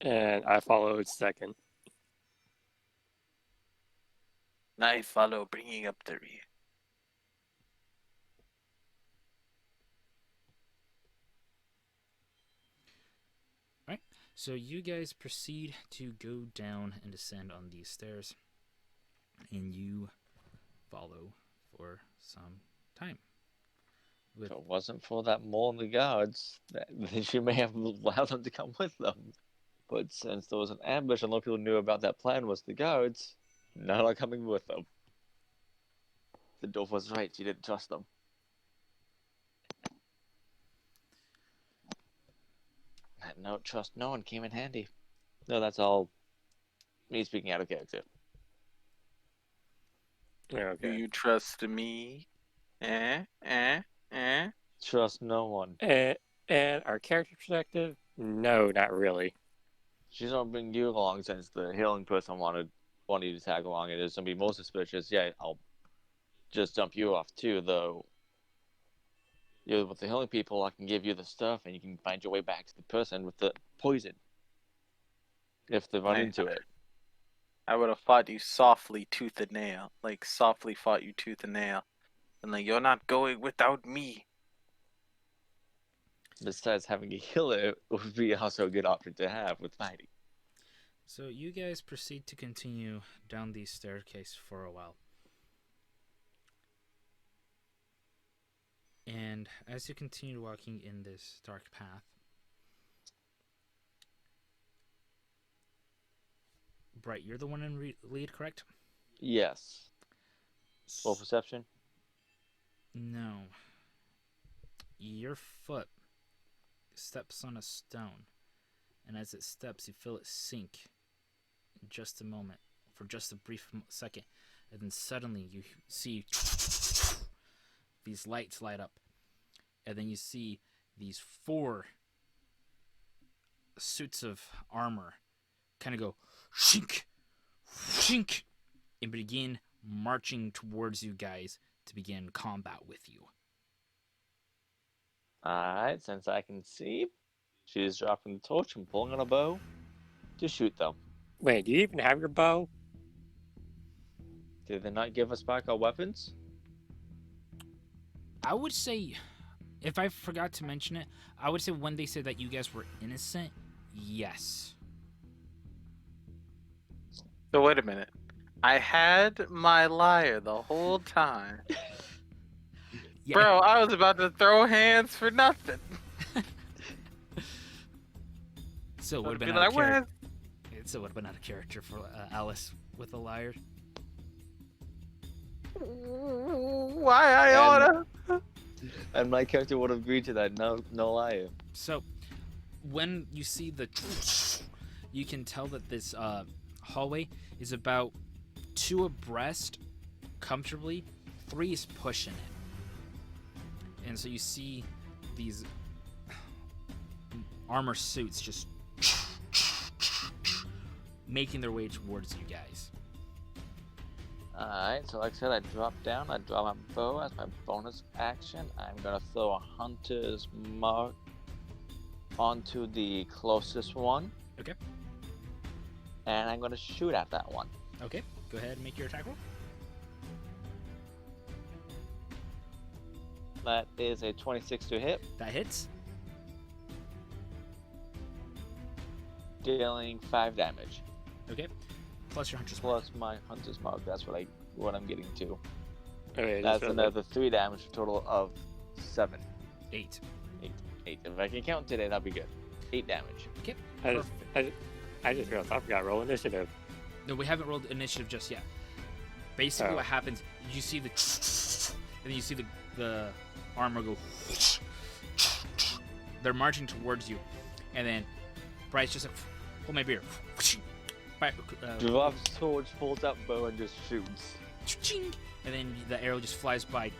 And I followed second. I follow, bringing up the rear. So you guys proceed to go down and descend on these stairs. And you follow for some time. If it wasn't for that mole and the guards, then she may have allowed them to come with them. But since there was an ambush and a lot of people knew about that plan was the guards, none are coming with them. The dwarf was right, she didn't trust them. That no trust no one came in handy. No, that's all me speaking out of character. Do Okay. you trust me? Trust no one. And our character perspective? No, not really. She's not bringing you along since the healing person wanted you to tag along. It is gonna be more suspicious. Yeah, I'll just dump you off too, though. You're with the healing people. I can give you the stuff, and you can find your way back to the person with the poison. If they run Hey. into it. I would have fought you softly, tooth and nail. Like, softly fought you tooth and nail. And like, you're not going without me. Besides, having a healer would be also a good option to have with fighting. So you guys proceed to continue down the staircase for a while. And as you continue walking in this dark path, Bright, you're the one in lead, correct? Yes. Full perception? No. Your foot steps on a stone, and as it steps, you feel it sink in just a moment, for just a brief second, and then suddenly you see these lights light up, and then you see these 4 suits of armor kind of go shink, shink, and begin marching towards you guys to begin combat with you. Alright, since I can see, she's dropping the torch and pulling on a bow to shoot them. Wait, do you even have your bow? Did they not give us back our weapons? I would say, if I forgot to mention it, I would say when they said that you guys were innocent, yes. So wait a minute. I had my lyre the whole time. Yeah. Bro, I was about to throw hands for nothing. So it would have been Be out of like, character. It still would have been out of character for Alice with a lyre. why I oughta? And my character would have agreed to that, no lie. So when you see the, you can tell that this hallway is about 2 abreast, comfortably. 3 is pushing it. And so you see these armor suits just making their way towards you guys. Alright, so like I said, I drop down, I draw my bow as my bonus action. I'm gonna throw a hunter's mark onto the closest one. Okay. And I'm gonna shoot at that one. Okay, go ahead and make your attack roll. That is a 26 to hit, That hits. dealing 5 damage. Okay. Plus your hunter's mark. Plus my hunter's mark, that's what I'm getting to. Okay, That's another 3 damage, a total of 7. 8. 8. If I can count today, that'll be good. 8 damage. Okay. I just realized I forgot roll initiative. No, we haven't rolled initiative just yet. Basically, Oh. what happens? You see the, and then you see the armor go. They're marching towards you, and then Bryce just like, hold my beer. Drops torch, pulls out bow, and just shoots. And then the arrow just flies by,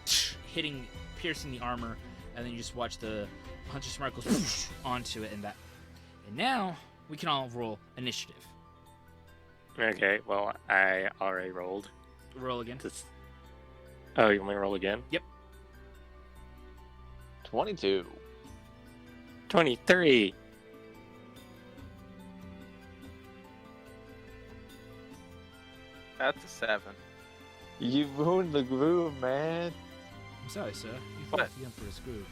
hitting, piercing the armor, and then you just watch the hunter's mark goes onto it, and that. And now we can all roll initiative. Okay, well, I already rolled. Roll again. Oh, you want me to roll again? 22. 23. That's a 7. You ruined the groove, man. I'm sorry, sir. You What? thought the Emperor's groove.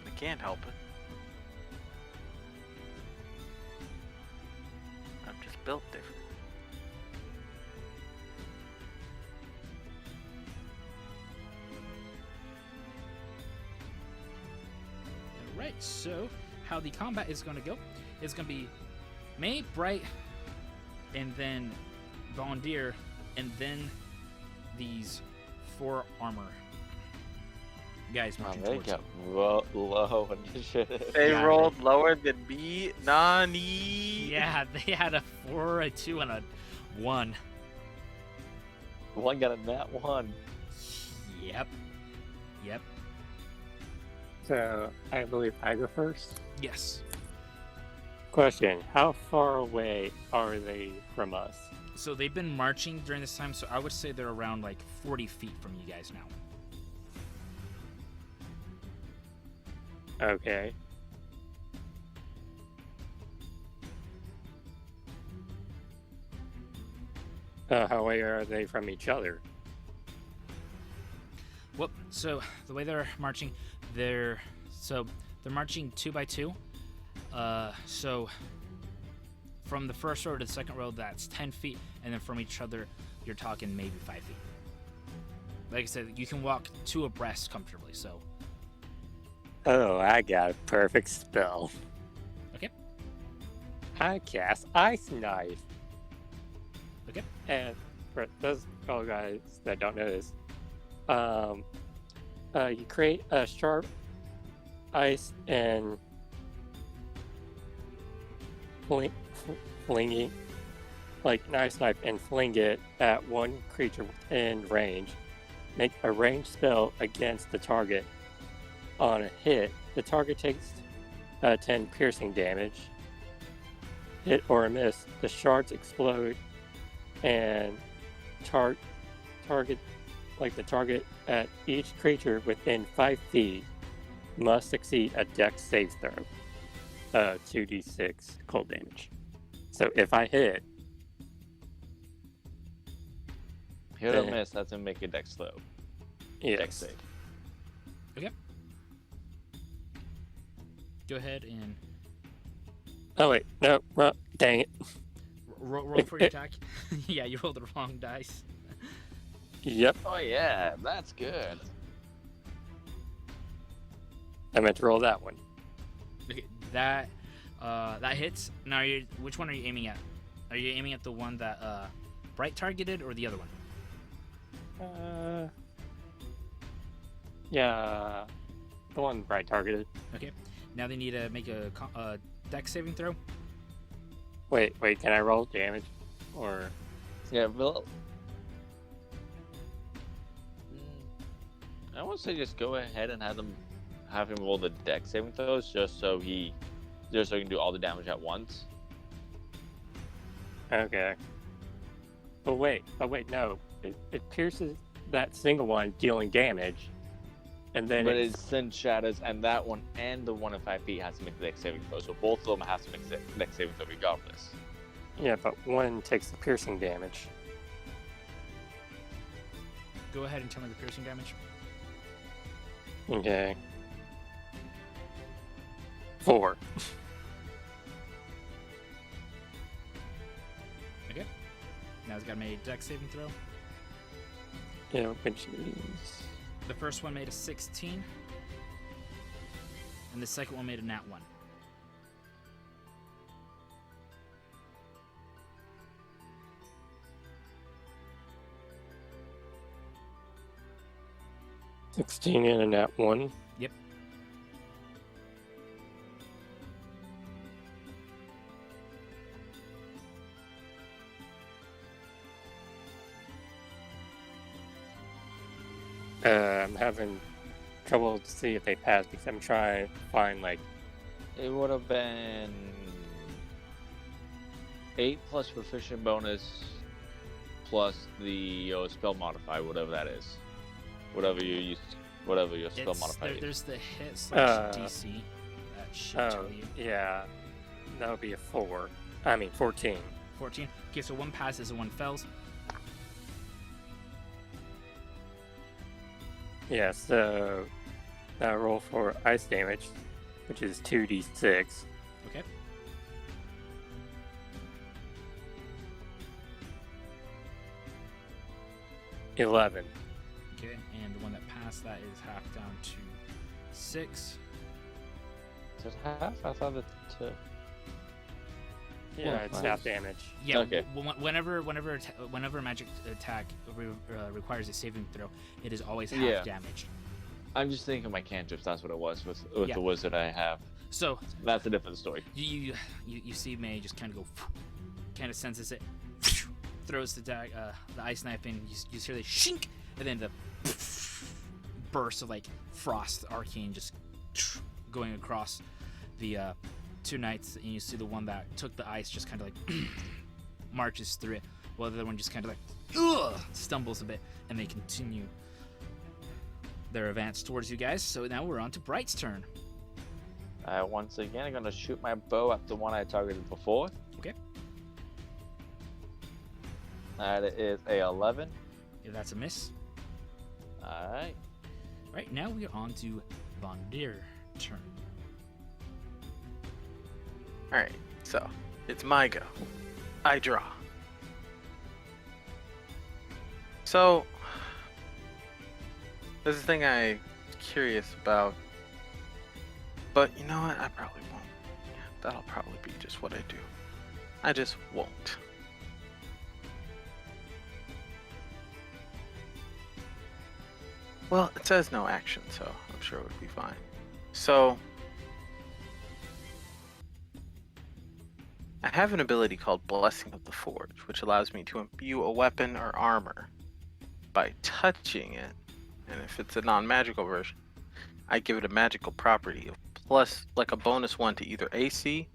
I can't help it. I'm just built different. Alright, so how the combat is going to go is going to be May, Bright, and then Vondir, and then these 4 armor guys Oh, marching they towards you. got low initiative. They Yeah, rolled lower than me. Nani. Yeah, they had a 4, a 2, and a 1. One got a nat 1. Yep. Yep. So, I believe I go first. Yes. Question, how far away are they from us? So they've been marching during this time, so I would say they're around like 40 feet from you guys now. Okay. How away are they from each other? Well, so the way they're marching, they're marching 2 by 2. So from the first row to the second row, that's 10 feet, and then from each other, you're talking maybe 5 feet. Like I said, you can walk 2 abreast comfortably. So Oh, I got a perfect spell. Okay. I cast Ice Knife. Okay. And for those fellow guys that don't know this, you create a sharp ice and flinging, like an ice knife, and fling it at one creature within range. Make a ranged spell against the target. On a hit, the target takes 10 piercing damage. Hit or miss, the shards explode, and target at each creature within 5 feet must succeed a dex save throw. 2d6 cold damage. So if I hit, Hit or miss, that's gonna make a dex throw. yes. Dex save. go ahead and Oh wait, no, well, dang it. roll for your attack. Yeah, you rolled the wrong dice. Yep, Oh yeah, that's good. I meant to roll that one. Okay, that hits. Now, which one are you aiming at? Are you aiming at the one that Bright targeted, or the other one? Yeah, the one Bright targeted. Okay. Now they need to make a dex saving throw. Wait, can I roll damage? Or Yeah, well, I would say just go ahead and have him roll the dex saving throws, just so he can do all the damage at once. okay. But wait, no. It pierces that single one, dealing damage, and then But it sends shadows, and that one and the one in 5 feet has to make the dex saving throw. So both of them have to make the dex saving throw regardless. yeah, but one takes the piercing damage. Go ahead and tell me the piercing damage. Okay. 4. Okay. Now he's got to make a dex saving throw. Yeah, which is The first one made a 16, and the second one made a nat 1. $16 and a nat 1. Yep. I'm having trouble to see if they pass because I'm trying to find like It would have been 8 plus proficient bonus plus the spell modifier, whatever that is. Whatever you use, whatever your spell modifier is. There's the hit slash DC. That should tell you. yeah, that would be a 4. I mean 14. 14. Okay, so one passes and one fails. Yeah, so now roll for ice damage, which is 2d6. Okay. $11. Okay, and the one that passed, that is half down to 6. Is it half? I thought it. Yeah, Well, it's nice. half damage. Yeah. Okay. Whenever a magic attack requires a saving throw, it is always half Yeah. damage. I'm just thinking of my cantrips. That's what it was with Yeah. the wizard I have. So That's a different story. you see May just kind of go, kind of senses it, throws the ice knife in. You hear the shink, and then the burst of like frost arcane just going across the two knights, and you see the one that took the ice just kind of like marches through it, while the other one just kind of like stumbles a bit, and they continue their advance towards you guys. So now we're on to Bright's turn. Once again, I'm gonna shoot my bow at the one I targeted before. Okay. That is a 11. Yeah, that's a miss. Alright. Right now we are on to Von Deer turn. Alright, so it's my go. I draw. So, there's a thing I'm curious about. But you know what? I probably won't. Yeah, that'll probably be just what I do. I just won't. Well, it says no action, so I'm sure it would be fine. So, I have an ability called Blessing of the Forge, which allows me to imbue a weapon or armor by touching it, and if it's a non-magical version, I give it a magical property of plus, like a bonus 1 to either AC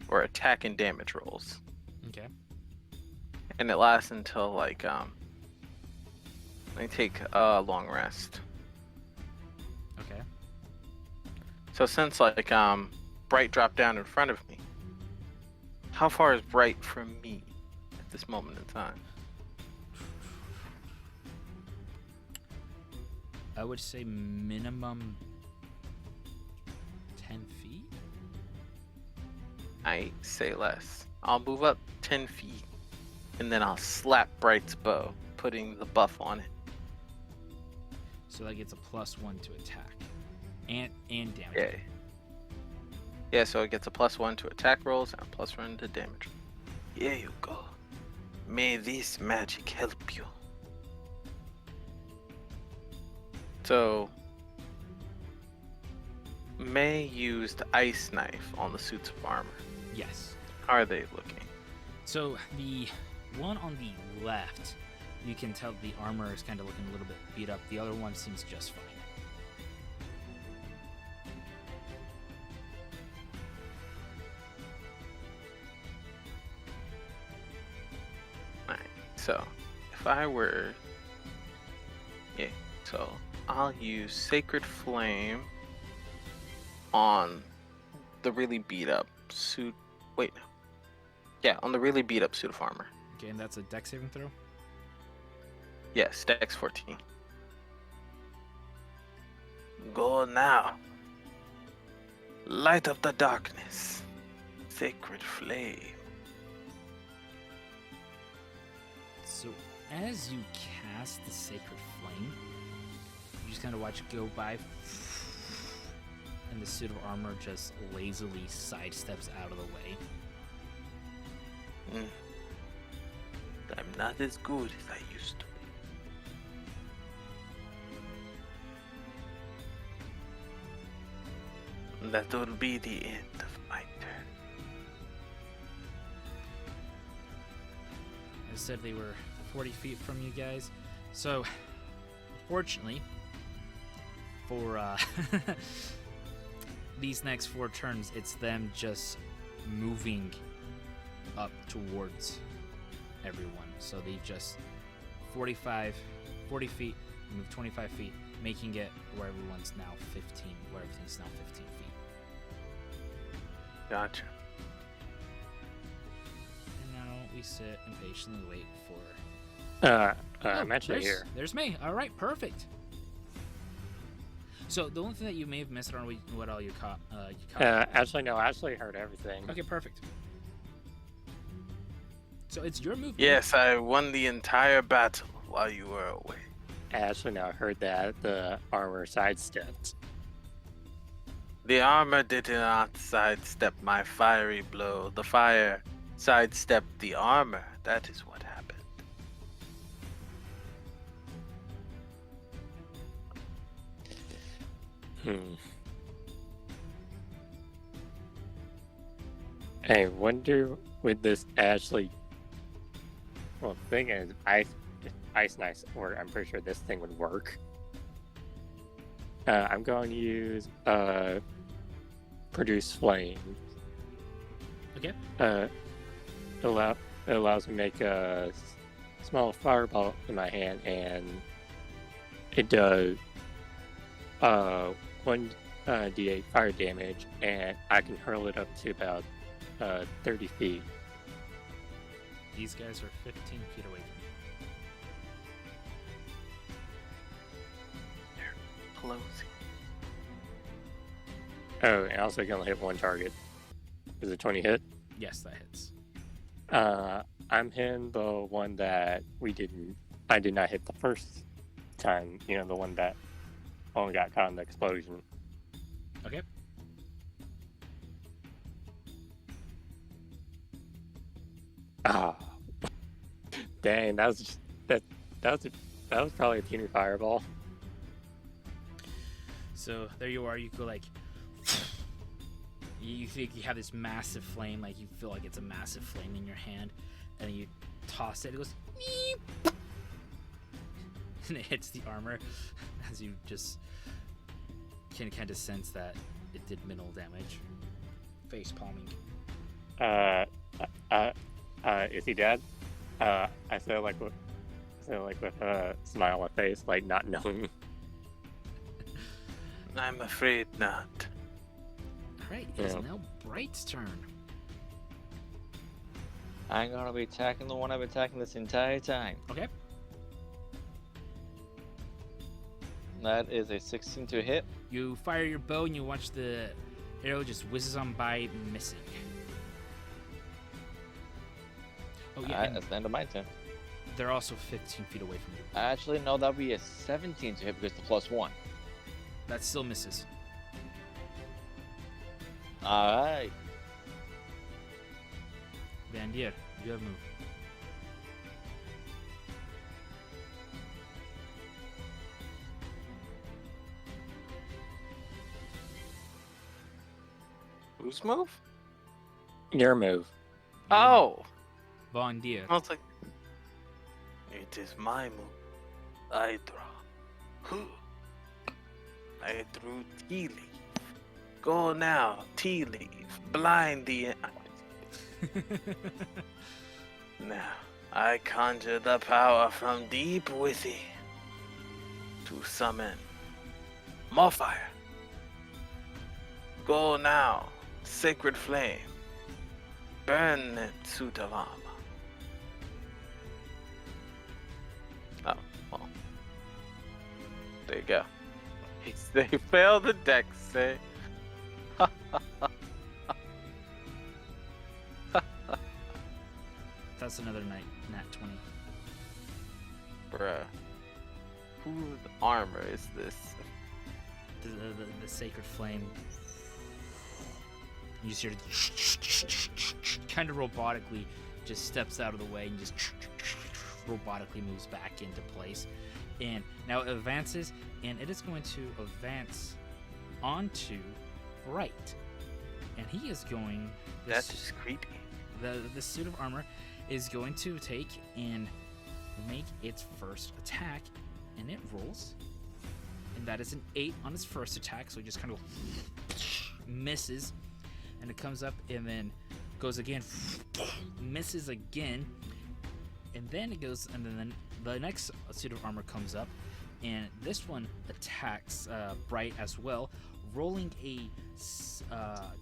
or attack and damage rolls. Okay. And it lasts until like let me take a long rest. Okay. So since like Bright dropped down in front of me, how far is Bright from me at this moment in time? I would say minimum 10 feet. I say less. I'll move up 10 feet, and then I'll slap Bright's bow, putting the buff on it. So that gets a +1 to attack. And damage. Yeah. Yeah, so it gets a +1 to attack rolls and a +1 to damage. Here you go. May this magic help you. So, May used Ice Knife on the suits of armor. Yes. How are they looking? So the one on the left, you can tell the armor is kind of looking a little bit beat up. The other one seems just fine. Alright, so if I were... Yeah, so I'll use Sacred Flame on the really beat up suit. Wait, no. Yeah, on the really beat up suit of armor. Okay, and that's a dex saving throw? Yes, Dex 14. Go now. Light of the darkness. Sacred flame. So as you cast the Sacred Flame, you just kind of watch it go by, and the suit of armor just lazily sidesteps out of the way. I'm not as good as I used to be. That will be the end of my turn. I said they were 40 feet from you guys. So, fortunately, for these next 4 turns, it's them just moving up towards everyone. So they've just 40 feet, move 25 feet, making it where everyone's now 15, where everything's now 15 feet. Gotcha. And now we sit and patiently wait for... I'm actually here. There's May. All right, perfect. So the only thing that you may have missed, I don't know what all you caught. Actually, no. I actually heard everything. Okay, perfect. So it's your move. Yes, I won the entire battle while you were away. Actually, no. I heard that the armor sidestepped. The armor did not sidestep my fiery blow. The fire sidestepped the armor. That is what happened. I wonder would this actually... Well, the thing is, Ice Knife, or I'm pretty sure this thing would work. I'm going to use Produce Flame. Okay. It allows me to make a small fireball in my hand, and it does d8 fire damage, and I can hurl it up to about 30 feet. These guys are 15 feet away from you. Closing. Oh, and I also can only hit one target. Is it 20 hit? Yes, that hits. I'm hitting the one that I did not hit the first time. You know, the one that only got caught in the explosion. Okay. Ah, dang! That was probably a teeny fireball. So there you are. You go like, you think you have this massive flame, like you feel like it's a massive flame in your hand, and then you toss it. It goes, "Meep," and it hits the armor as you just can kind of sense that it did minimal damage. Face palming. Is he dead? I say like with a smile on my face, like not knowing. I'm afraid not. Alright, it is Yeah. now Bright's turn. I'm gonna be attacking the one I've been attacking this entire time. Okay. That is a 16 to hit. You fire your bow and you watch the arrow just whizzes on by, missing. Oh yeah, Alright, and that's the end of my turn. they're also 15 feet away from you. Actually, no, that'd be a 17 to hit because the +1. That still misses. Alright. Vandir, you have move. Whose move? Your move. Oh! Vandir. I was like, it is my move. I draw. Huh. I drew tea leaf. Go now, tea leaf. Blind the. Now, I conjure the power from deep within to summon more fire. Go now, sacred flame. Burn that suit of armor. Oh, well. There you go. They failed the dex save. That's another nat 20. Bruh. Whose armor is this? The sacred flame. You just hear kind of robotically just steps out of the way and just robotically moves back into place. And now it advances, and it is going to advance onto Bright. And he is going. That's just creepy. The suit of armor is going to take and make its first attack, and it rolls. And that is an 8 on its first attack, so it just kind of misses. And it comes up and then goes again, misses again. And then it goes, and then the next suit of armor comes up, and this one attacks Bright as well, rolling a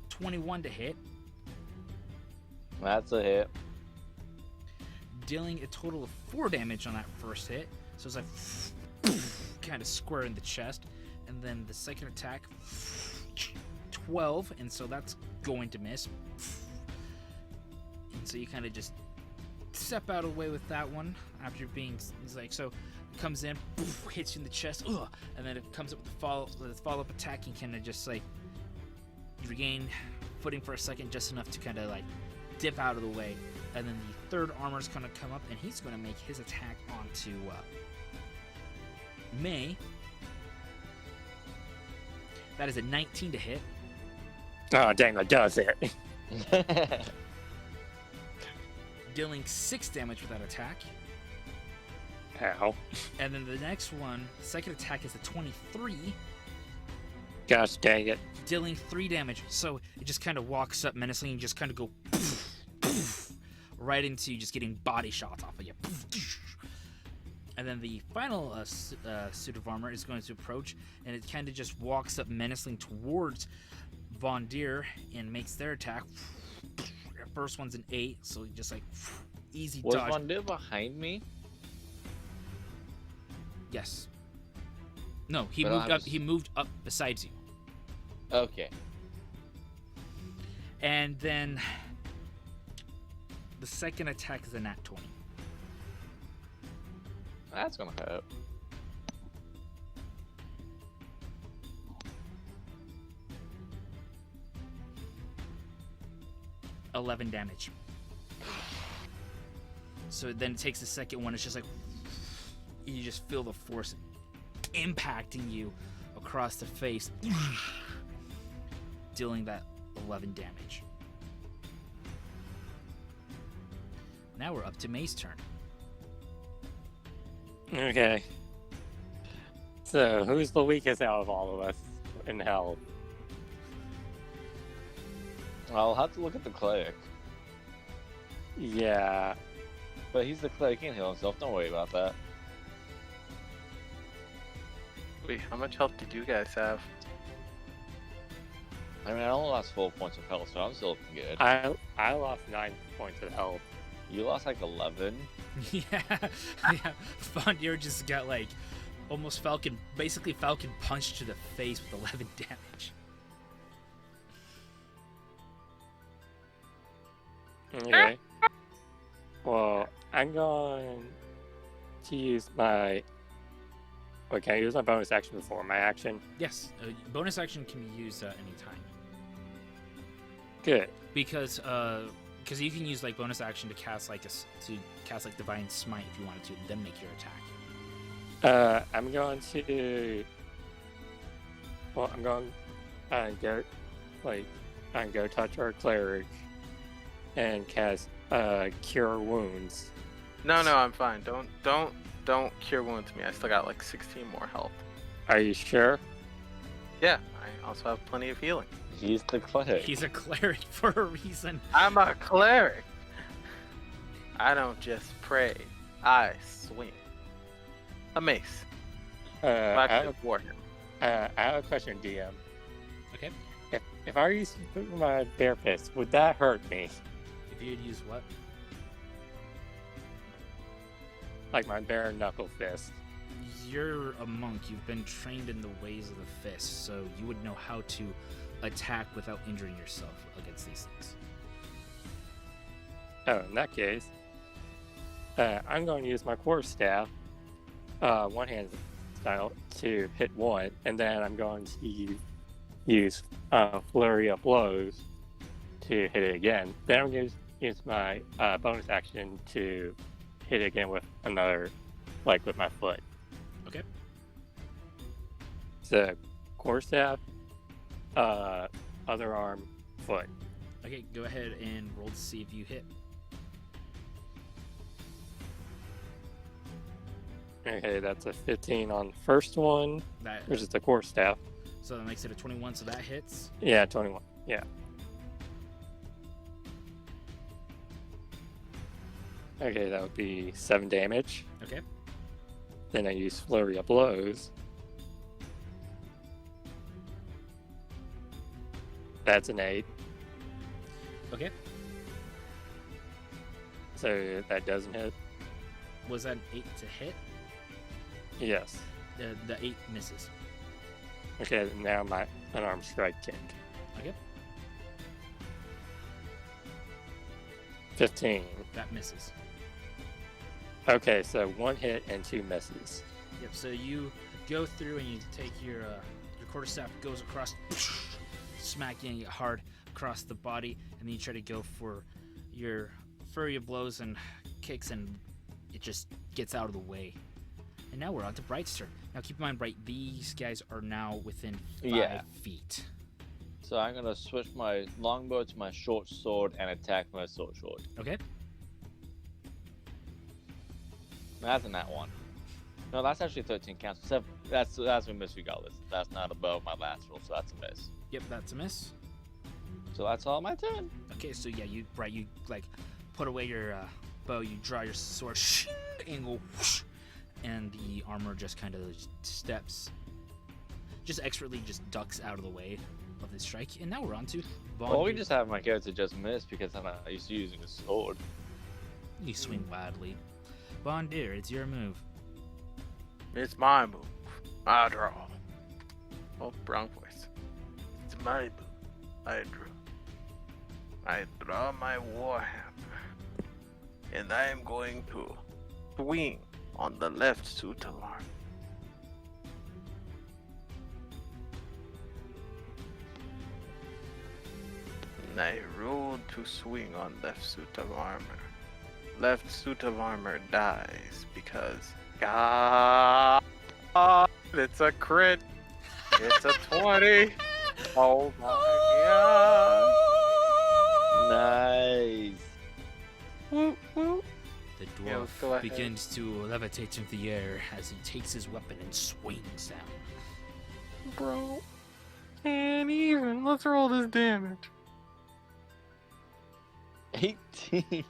21 to hit, That's a hit. dealing a total of 4 damage on that first hit. So it's like kind of square in the chest. And then the second attack, 12, and so that's going to miss. And so you kind of just step out of the way with that one after being, it's like, so it comes in, hits you in the chest, ugh, and then it comes up with the follow-up attack, and kind of just like you regain footing for a second, just enough to kind of like dip out of the way. And then the third armor is going to come up, and he's going to make his attack onto May. That is a 19 to hit. Oh, dang, that does it. Dealing 6 damage with that attack. Ow. And then the next one, second attack is a 23, Gosh dang it. dealing 3 damage. So it just kind of walks up menacingly and just kind of go right into you, just getting body shots off of you. And then the final suit of armor is going to approach, and it kind of just walks up menacingly towards Von Deer and makes their attack. First one's an 8, so just like easy Was dodge. Von Deer behind me? Yes. No, he But moved I up. was- He moved up besides you, Okay. and then the second attack is a nat 20. That's gonna hurt. $11 damage. So then it takes the second one. It's just like you just feel the force impacting you across the face, dealing that 11 damage. Now we're up to May's turn. Okay. So, who's the weakest out of all of us in hell? I'll have to look at the cleric. Yeah. But he's the cleric, he can heal himself. Don't worry about that. Wait, how much health did you guys have? I mean, I only lost 4 points of health, so I'm still looking good. I lost 9 points of health. You lost like 11. Yeah, yeah. Von Deer just got like almost basically Falcon punched to the face with 11 damage. Okay. Well, I'm going to use my. Wait, can I use my bonus action before my action? Yes, bonus action can be used anytime Good. because you can use like bonus action to cast like Divine Smite if you wanted to, then make your attack. I'm going to. Well, I'm going go touch our cleric and cast Cure Wounds. No, I'm fine. Don't cure wounds me. I still got like 16 more health. Are you sure? Yeah, I also have plenty of healing. He's the cleric. He's a cleric for a reason. I'm a cleric. I don't just pray. I swing. A mace. I Actually, a warhammer. have a question, DM. Okay. If I use my bare fist, would that hurt me? If you'd use what? Like my bare knuckle fist. You're a monk. You've been trained in the ways of the fist, so you would know how to attack without injuring yourself against these things. Oh, in that case, I'm going to use my quarterstaff, one hand style, to hit one, and then I'm going to use flurry of blows to hit it again. Then I'm going to use my bonus action to hit it again with another, like with my foot. Okay. So, quarterstaff, other arm, foot. Okay, go ahead and roll to see if you hit. Okay, that's a 15 on the first one, That which is the quarterstaff. so that makes it a 21. So that hits. Yeah, 21. Yeah. Okay, that would be 7 damage. Okay. Then I use flurry of blows. That's an 8. Okay. So that doesn't hit. Was that an 8 to hit? Yes. The 8 misses. Okay, now my unarmed strike kick. Okay. 15. That misses. Okay, so 1 hit and 2 misses. Yep. So you go through and you take your quarterstaff, goes across, smacking it hard across the body, and then you try to go for your flurry of blows and kicks, and it just gets out of the way. And now we're on to Bright's turn. Now keep in mind, Bright, these guys are now within 5 feet. So I'm gonna switch my longbow to my short sword and attack my short sword. Okay. That's a nat 1. No, that's actually 13 counts. That's a miss regardless. That's not above my last roll, so that's a miss. Yep, that's a miss. So that's all my turn. Okay, so yeah, you like put away your bow, you draw your sword, and go, whoosh, and the armor just kind of steps, just expertly just ducks out of the way of this strike. And now we're on to Von. Or we just have my character just miss because I'm not used to using a sword. You swing wildly. Von Deer, it's your move. It's my move. I draw. Oh, wrong voice. It's my move. I draw. I draw my warhammer. And I am going to swing on the left suit of armor. And I roll to swing on left suit of armor. Left suit of armor dies because God, it's a crit. It's a 20. Oh my god. Nice. Woo, woo. The Yeah, dwarf let's go ahead. begins to levitate into the air as he takes his weapon and swings down. Bro. Can't even. Let's roll this damage. 18.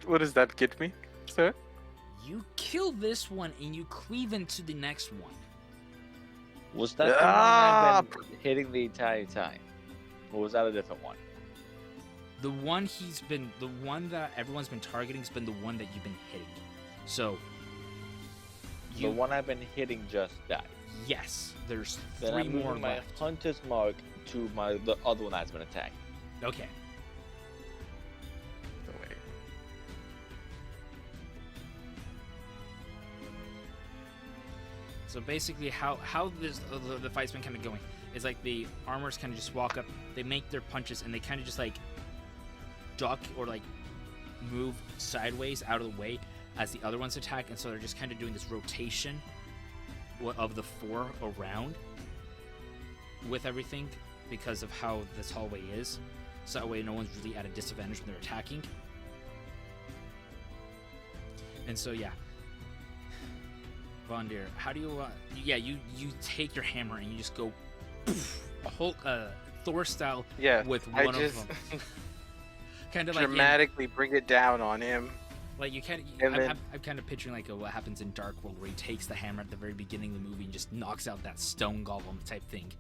What does that get me, sir? You kill this one and you cleave into the next one. Was that the one I've been hitting the entire time? Or was that a different one? The one that everyone's been targeting has been the one that you've been hitting. So, The one I've been hitting just died. yes, there's Then 3 I'm more moving my left. hunter's mark to the other one that's been attacked. Okay. So wait. So basically, how this the fight's been kind of going is like the armors kind of just walk up, they make their punches, and they kind of just like duck or like move sideways out of the way as the other ones attack, and so they're just kind of doing this rotation of the 4 around with everything because of how this hallway is. So that way, no one's really at a disadvantage when they're attacking. And so yeah. Von Deer, how do you, you take your hammer and you just go poof, a whole Thor style Yeah. with I one just of them. Kind of like dramatically bring it down on him. like you kind And of, then- I'm kind of picturing like what happens in Dark World where he takes the hammer at the very beginning of the movie and just knocks out that stone golem type thing.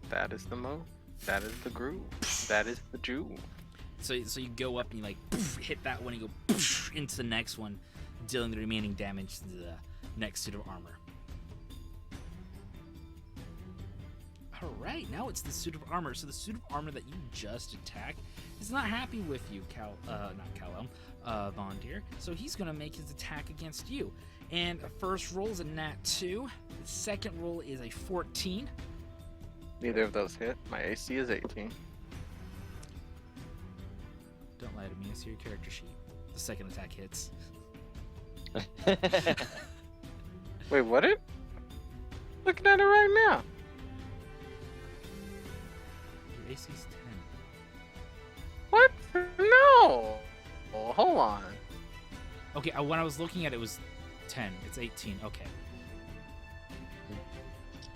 That is the move. That is the groove. That is the Jew. So you go up and you like poof, hit that one and you go poof, into the next one, dealing the remaining damage to the next suit of armor. Alright, now it's the suit of armor. So the suit of armor that you just attacked is not happy with you, Von Deer. So he's gonna make his attack against you. And first roll is a nat 2. The second roll is a 14. Neither of those hit. My AC is 18. Don't lie to me, I see your character sheet. The second attack hits. Wait, what it? Looking at it right now. Your AC's 10. What? No. Oh, hold on. Okay, when I was looking at it, it was 10. It's 18. Okay.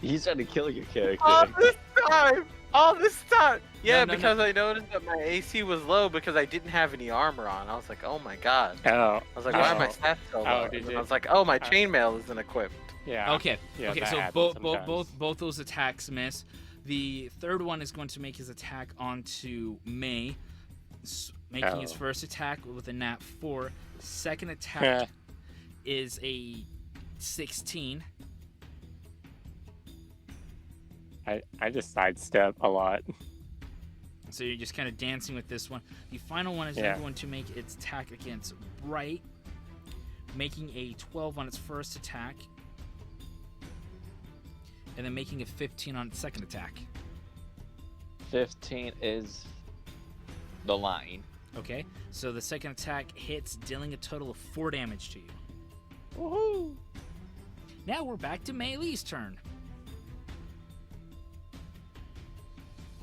He's trying to kill your character. All this time. All this time. Yeah, No, because I noticed that my AC was low because I didn't have any armor on. I was like, oh my god. Oh, I was like, why are my Oh. stats so Oh, low? did And then you- I was like, oh, my chainmail isn't equipped. yeah. Okay. Yeah, okay. that So happens both sometimes. those attacks miss. The third one is going to make his attack onto May, making his Oh. first attack with a nat 4. Second attack is a 16. I just sidestep a lot. So you're just kind of dancing with this one. The final one is Yeah. going to make its attack against Bright, making a 12 on its first attack, and then making a 15 on its second attack. 15 is the line. Okay, so the second attack hits, dealing a total of 4 damage to you. Woohoo! Now we're back to Meilee's turn.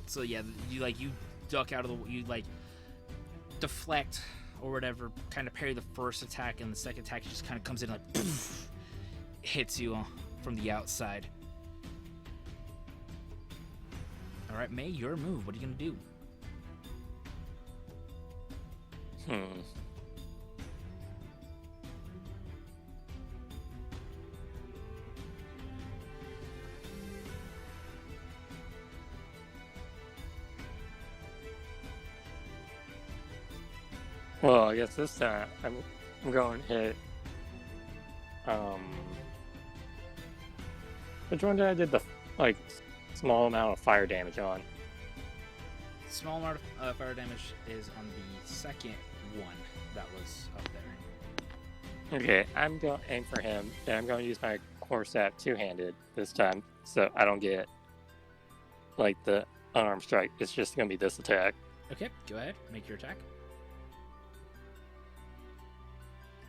So yeah, you duck out of the, you like deflect or whatever, kind of parry the first attack, and the second attack just kind of comes in like poof, hits you from the outside. All right, May, your move. What are you gonna do? Well, I guess this time I'm going to hit. Which one did I did the like small amount of fire damage on? Small amount of fire damage is on the second one that was up there. Okay, I'm going to aim for him, and I'm going to use my core staff two-handed this time, so I don't get like the unarmed strike. It's just going to be this attack. Okay, go ahead. Make your attack.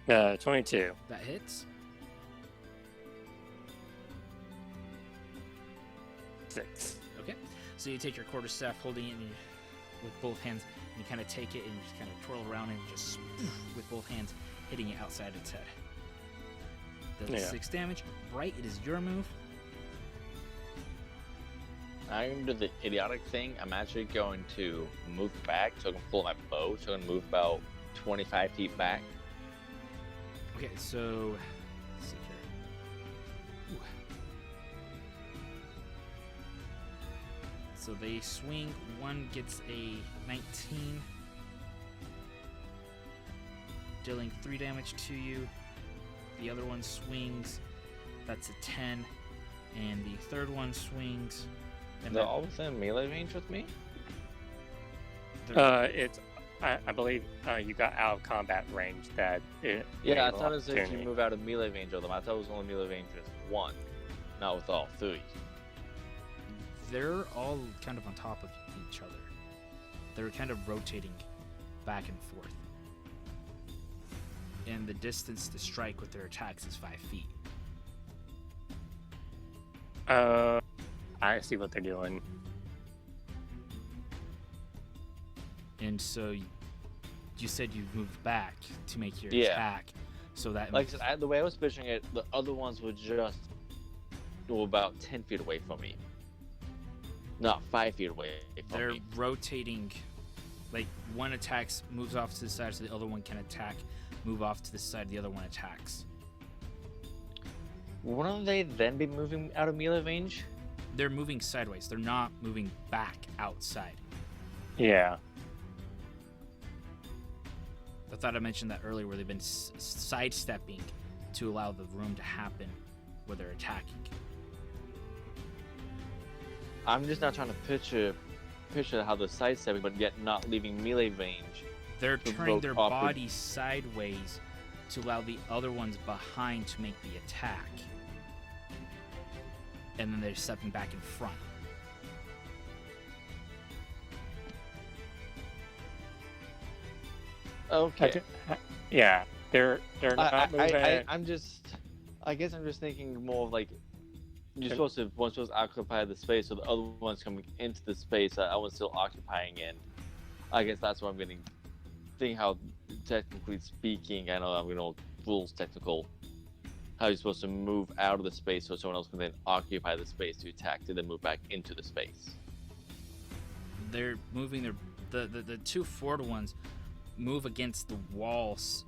22. That hits. 6. Okay. So you take your quarterstaff, holding it with both hands, and you kind of take it and you just kind of twirl around and just with both hands, hitting it outside its head. Does 6 damage. Bright, it is your move. I'm going to do the idiotic thing. I'm actually going to move back so I can pull my bow. So I'm going to move about 25 feet back. Okay, so let's see here. Ooh. So they swing. One gets a 19, dealing 3 damage to you. The other one swings. That's a 10, and the third one swings. And They're all within melee range with me? It's I believe you got out of combat range that it. Yeah, I thought it was if you move out of melee range of them. I thought it was only melee range with one, not with all 3. They're all kind of on top of each other. They're kind of rotating back and forth. And the distance to strike with their attacks is 5 feet. I see what they're doing. And so you said you moved back to make your Yeah. attack. So that Like I said, the way I was picturing it, the other ones were just about 10 feet away from me. Not 5 feet away from they're me. rotating. Like one attacks, moves off to the side, so the other one can attack. Move off to the side, the other one attacks. Wouldn't they then be moving out of melee range? They're moving sideways. They're not moving back outside. Yeah. I thought I mentioned that earlier, where they've been sidestepping to allow the room to happen where they're attacking. I'm just not trying to picture how they're sidestepping, but yet not leaving melee range. They're To turning vote their off the- bodies sideways to allow the other ones behind to make the attack. And then they're stepping back in front. Okay. Yeah, they're not moving. I guess I'm just thinking more of like one's supposed to occupy the space, so the other one's coming into the space that I was still occupying in. I guess that's what I'm getting. Think how technically speaking, I know I'm getting all rules technical. How you're supposed to move out of the space so someone else can then occupy the space to attack to then move back into the space. They're moving the two forward ones move against the walls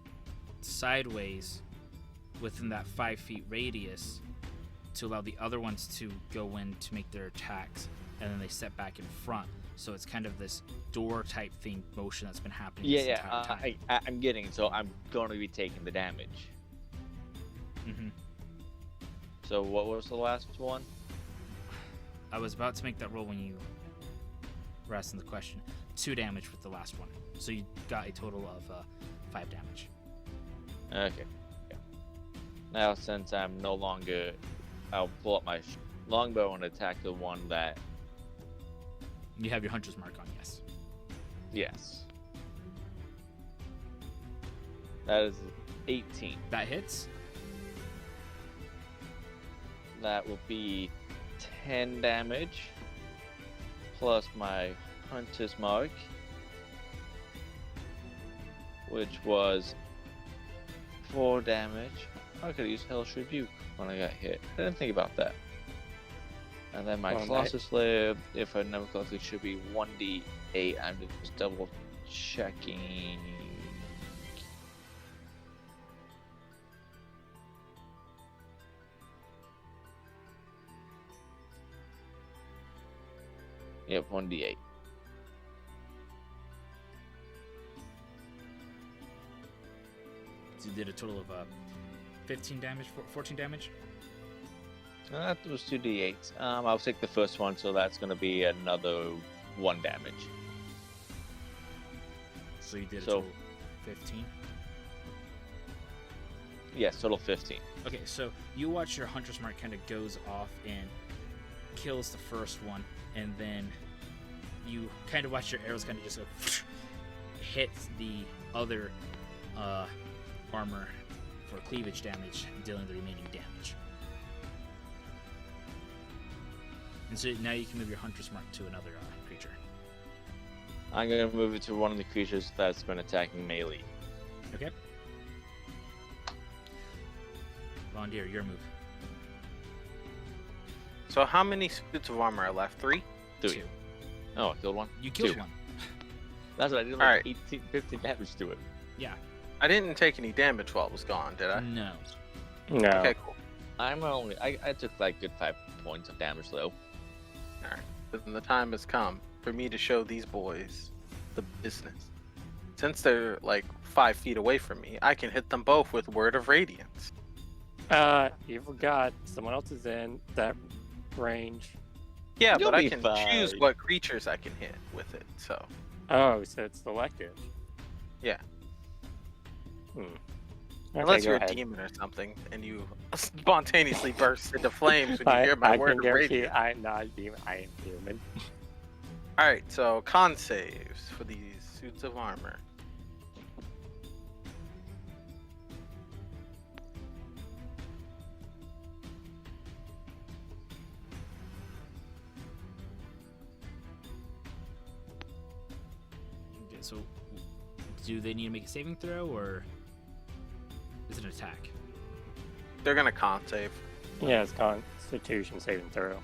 sideways within that 5 feet radius to allow the other ones to go in to make their attacks, and then they step back in front. So it's kind of this door type thing motion that's been happening this entire time. I'm getting it, so I'm going to be taking the damage. Mm-hmm. So what was the last one? I was about to make that roll when you were asking the question. 2 damage with the last one. So you got a total of 5 damage. Okay. Now, since I'm no longer, I'll pull up my longbow and attack the one that. You have your hunter's mark on, yes. Yes. That is 18. That hits. That will be 10 damage plus my hunter's mark, which was 4 damage. I could have used Hellish Rebuke when I got hit. I didn't think about that. And then my Colossus Slayer, if I remember correctly, should be 1d8. I'm just double checking. Yep, 1d8. So you did a total of 15 damage, 14 damage. That was 2d8. I'll take the first one, so that's going to be another 1 damage. So you did a So- total 15. Yes, total 15. Okay, so you watch your Hunter's Mark kind of goes off and kills the first one, and then you kind of watch your arrows kind of just go hit the other armor for cleavage damage, dealing the remaining damage. And so now you can move your Hunter's Mark to another creature. I'm going to move it to one of the creatures that's been attacking melee. Okay. Vondir, your move. So how many suits of armor are left? 3? 3. 2. Oh, I killed one? You killed 2. one. That's what I did, like Alright. 18, 15 damage to it. Yeah. I didn't take any damage while it was gone, did I? No. No. Okay, cool. I took like good 5 points of damage though. Then the time has come for me to show these boys the business. Since they're like 5 feet away from me, I can hit them both with Word of Radiance. You forgot someone else is in that range. Yeah, You'll but I be can fine. choose what creatures I can hit with it. So Oh, so it's selective. Yeah. Hmm. unless Okay, you're go a ahead. demon or something and you spontaneously burst into flames when you hear my I Word can of guarantee Radiance. I'm not a demon. I am human. All right, so con saves for these suits of armor. Okay, so do they need to make a saving throw, or is it an attack? They're gonna con save. Yeah, it's Constitution saving throw.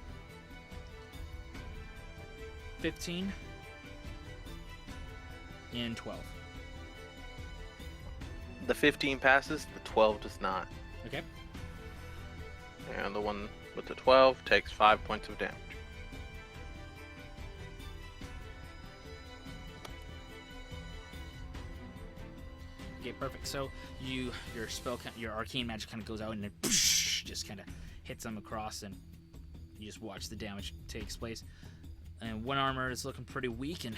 15 and 12. The 15 passes, the 12 does not. Okay. And the one with the 12 takes 5 points of damage. Okay, perfect. So your spell, your arcane magic kind of goes out and then just kind of hits them across, and you just watch the damage takes place. And one armor is looking pretty weak, and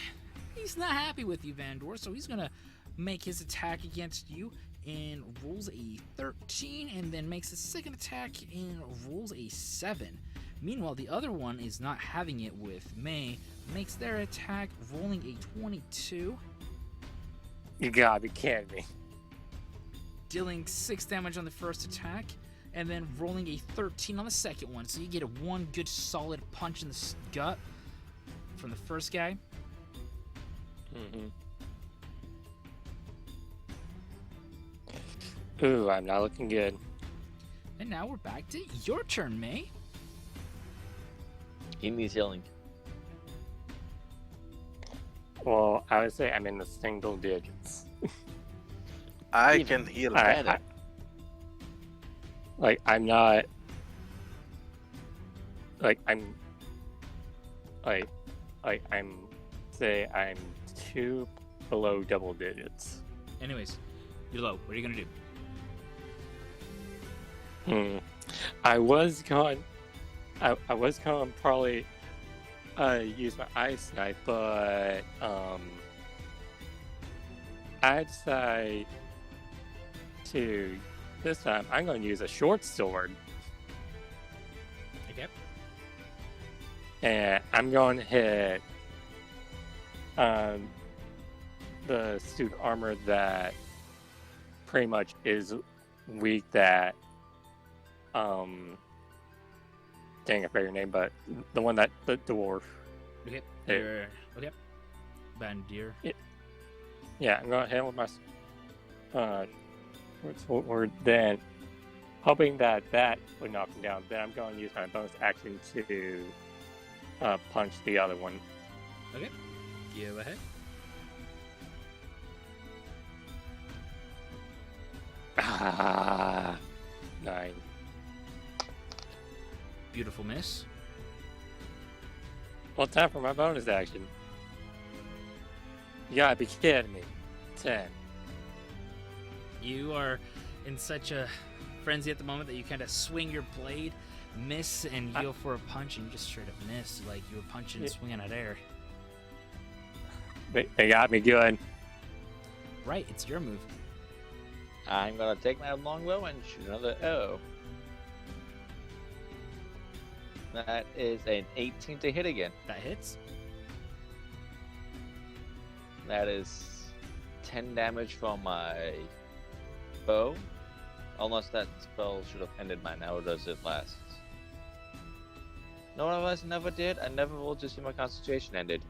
he's not happy with you, Vandor. So he's gonna make his attack against you and rolls a 13, and then makes a second attack and rolls a 7. Meanwhile, the other one is not having it with May, makes their attack rolling a 22. You gotta be kidding me. Dealing 6 damage on the first attack, and then rolling a 13 on the second one. So you get a one good solid punch in the gut from the first guy. Mm-hmm. Ooh, I'm not looking good. And now we're back to your turn, May. He needs healing. Well, I would say I'm in the single digits. I Even can heal I- it. better. Like, I'm not. Like, I'm. Like, I'm. Say I'm 2 below double digits. Anyways, you're low. What are you gonna do? I was going to probably use my ice knife, but I decide to this time I'm going to use a short sword, Okay. and I'm going to hit the suit armor that pretty much is weak. That dang, I forgot your name, but the one that the dwarf. Okay. Hey. You're, okay. Bandir. Yeah, I'm gonna hit him with my sword. Then, hoping that would knock him down. Then I'm going to use my bonus action to punch the other one. Okay. Go ahead. Ah, 9. Beautiful miss. Well, time for my bonus action. You gotta be kidding me. 10. You are in such a frenzy at the moment that you kind of swing your blade, miss, and you go for a punch, and you just straight up miss, like you were punching and swinging at air. They got me good. Right, it's your move. I'm gonna take my longbow and shoot another arrow. That is an 18 to hit again. That hits. That is 10 damage from my bow. Unless that spell should have ended by now, or does it last? No, I never did. I never rolled to see my concentration ended.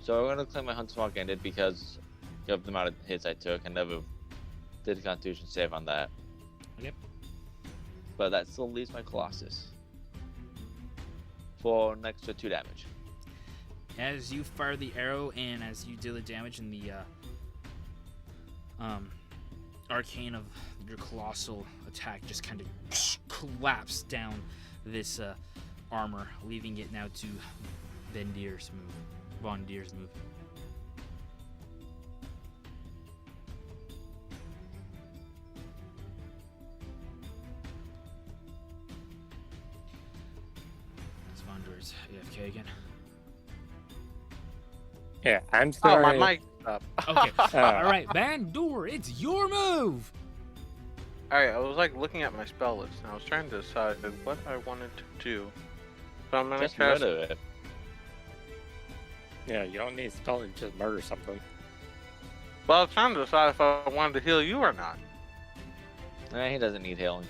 So I'm gonna claim my Hunter's Mark ended because of the amount of hits I took. I never did a Constitution save on that. Okay. But that still leaves my Colossus for an extra 2 damage. As you fire the arrow and as you deal the damage in the arcane of your colossal attack just kind of collapsed down this armor, leaving it now to Von Dier's move. It's Von Dier's AFK again. Yeah, I'm Oh, sorry. my mic up. Okay, all right, Van Door, it's your move. Alright, I was like looking at my spell list and I was trying to decide what I wanted to do. So I'm gonna Just cast. murder it. Yeah, you don't need spell to just murder something. Well, I was trying to decide if I wanted to heal you or not. He doesn't need healing.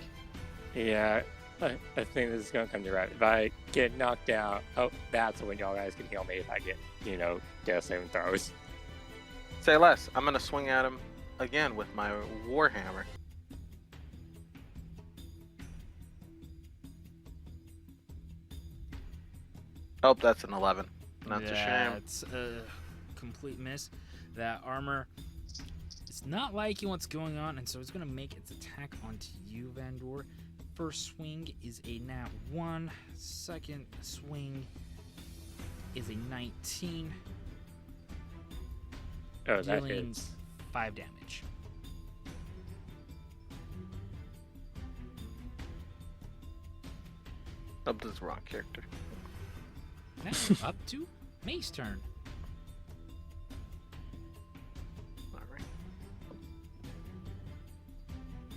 Yeah, I think this is gonna come to right. If I get knocked out, oh, that's when y'all guys can heal me. If I get, death saving throws. Say less. I'm gonna swing at him again with my warhammer. Oh, that's an 11. That's a shame. That's a complete miss. That armor, it's not liking what's going on, and so it's going to make its attack onto you, Van Door. First swing is a nat 1. Second swing is a 19. Oh, that Dealing hits. 5 damage. Oh, this is the wrong character. Now we're up to May's turn. Alright.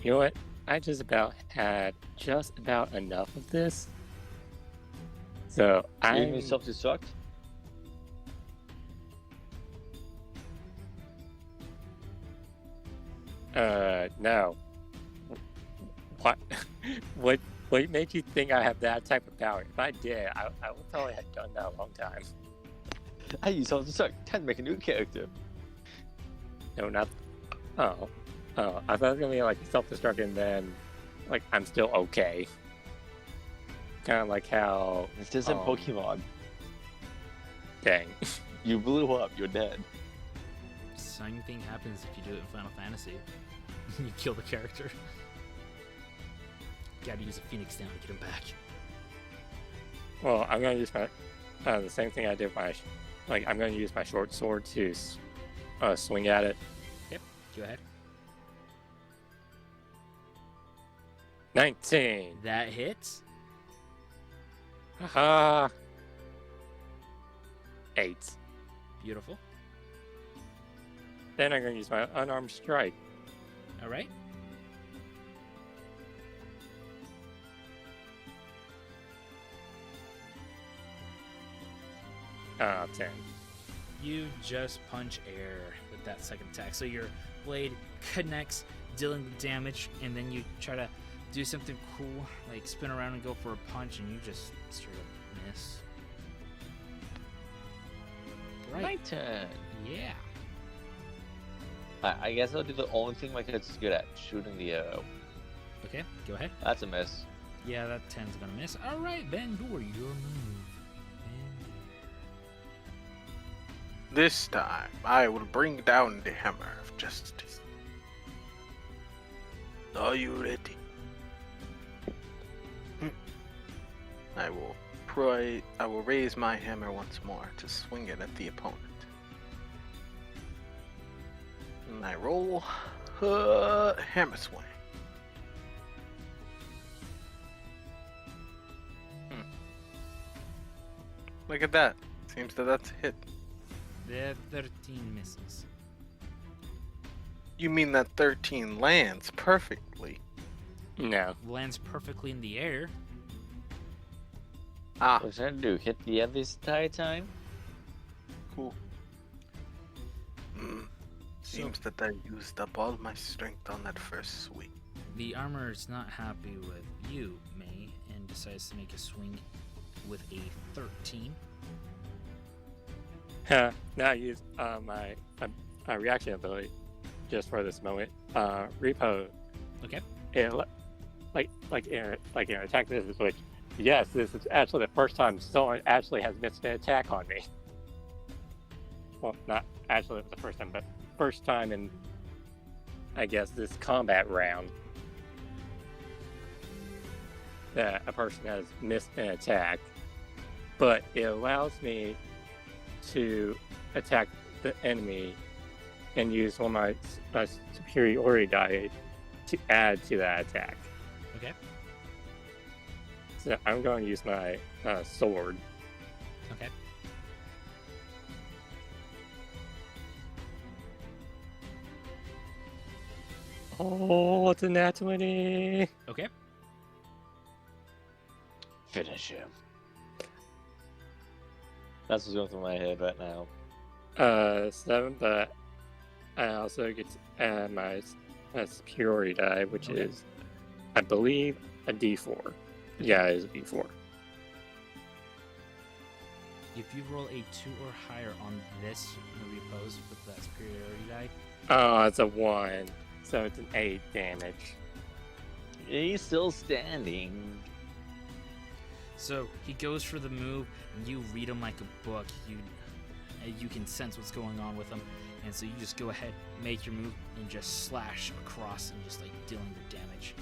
You know what? I just about had just about enough of this. So You I'm can self-destruct? no. What? What made you think I have that type of power? If I did, I would probably have done that a long time. I use self-destruct. Time to make a new character. No, not. Oh, I thought it was gonna be like self-destruct and then, like, I'm still okay. Kind of like how. This isn't Pokemon. Dang. You blew up. You're dead. Same thing happens if you do it in Final Fantasy. You kill the character. Gotta use a Phoenix down to get him back. Well, I'm gonna use my the same thing I did with my I'm gonna use my short sword to swing at it. Yep, go ahead. 19. That hits. Haha. 8. Beautiful. Then I'm gonna use my unarmed strike. All right. Ah, 10. You just punch air with that second attack. So your blade connects, dealing the damage, and then you try to do something cool, like spin around and go for a punch, and you just straight up miss. Right. My turn. Yeah. I guess I'll do the only thing my kid's good at, shooting the arrow. Okay, go ahead. That's a miss. Yeah, that 10's gonna miss. All right, Van Door, your move. This time, I will bring down the hammer of justice. Are you ready? I will raise my hammer once more to swing it at the opponent. And I roll Hammer swing. Look at that. Seems that that's a hit. The 13 misses. You mean that 13 lands perfectly? No. Lands perfectly in the air. Ah, What's that do? Hit the other entire time? cool. Seems that I used up all my strength on that first swing. The armor is not happy with you, May, and decides to make a swing with a 13. Now I use my reaction ability just for this moment. Repo. Okay. And like in an attack this is which yes, this is actually the first time someone actually has missed an attack on me. Well, not actually the first time, but first time in I guess this combat round that a person has missed an attack, but it allows me to attack the enemy and use one of my superiority die to add to that attack. Okay. So I'm going to use my sword. Okay. Oh, it's a nat 20. Okay. Finish him. That's what's going through my head right now. 7, but I also get to add my superiority die, which Okay. is, I believe, a D4. Yeah, it is a D4. If you roll a 2 or higher on this repose with that superiority die, Oh, it's a 1, so it's an 8 damage. He's still standing. so he goes for the move, and you read him like a book. You can sense what's going on with him, and so you just go ahead, make your move, and just slash across and just like dealing the damage.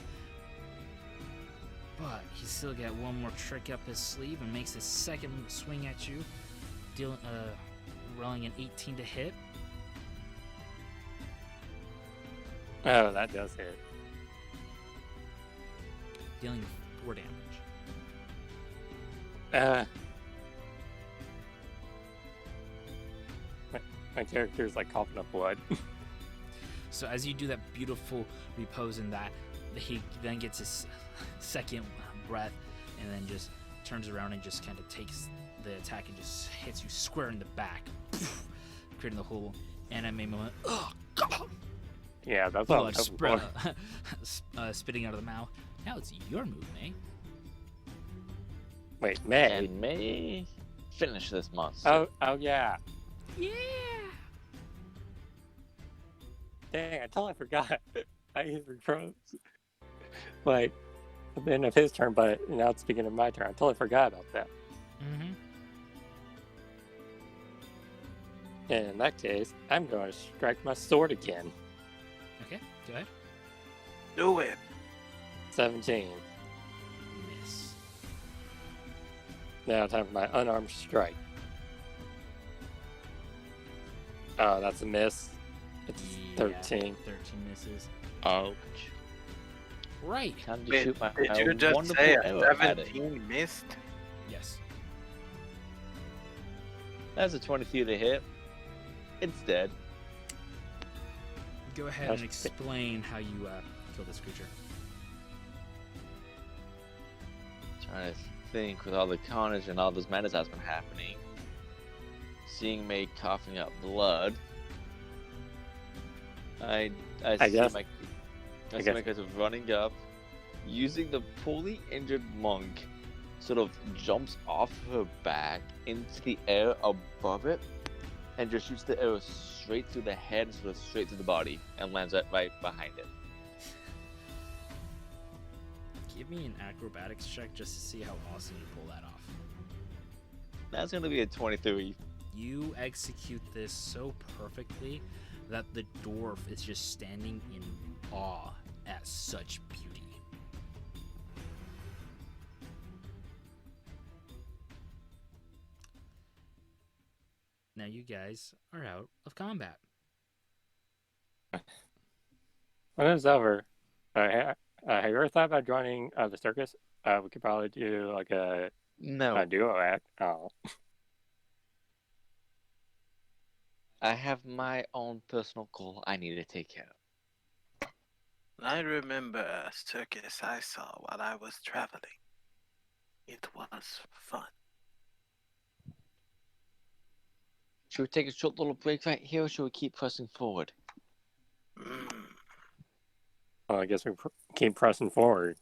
But he's still got one more trick up his sleeve and makes his second swing at you, rolling an 18 to hit. Oh, that does hit. Dealing 4 damage. My character's like coughing up blood. So as you do that beautiful repose in that, he then gets his second breath and then just turns around and just kind of takes the attack and just hits you square in the back, creating the whole anime moment. Oh, God! Yeah, that's what I Blood was hoping for. spitting out of the mouth. Now it's your move, May. Wait, May? And may finish this monster. Oh yeah. Yeah! Dang, I totally forgot. I either froze. Like, at the end of his turn, but now it's the beginning of my turn. I totally forgot about that. Mm-hmm. And in that case, I'm going to strike my sword again. Okay, go ahead. Do it. 17. Miss. Now time for my unarmed strike. Oh, that's a miss. It's Yeah, 13. 13 misses. Ouch. Right. Time to Wait, shoot my did you just wonderful say a arrow at it. 17 missed? Yes. That's a 23 to hit. It's dead. Go ahead and That's- explain how you kill this creature. Trying to think with all the carnage and all this madness that's been happening. Seeing May coughing up blood. I see guess- my I see guess- my guys running up, using the poorly injured monk, sort of jumps off her back into the air above it, and just shoots the arrow straight through the head, sort of straight through the body, and lands right behind it. Give me an acrobatics check just to see how awesome you pull that off. That's gonna be a 23. You execute this so perfectly that the dwarf is just standing in awe at such beauty. Now you guys are out of combat. when it's over, have you ever thought about joining the circus? We could probably do like a No, duo act. Oh, I have my own personal goal I need to take care of. I remember a circus I saw while I was traveling. It was fun. Should we take a short little break right here, or should we keep pressing forward? Mm. well, I guess we keep pressing forward.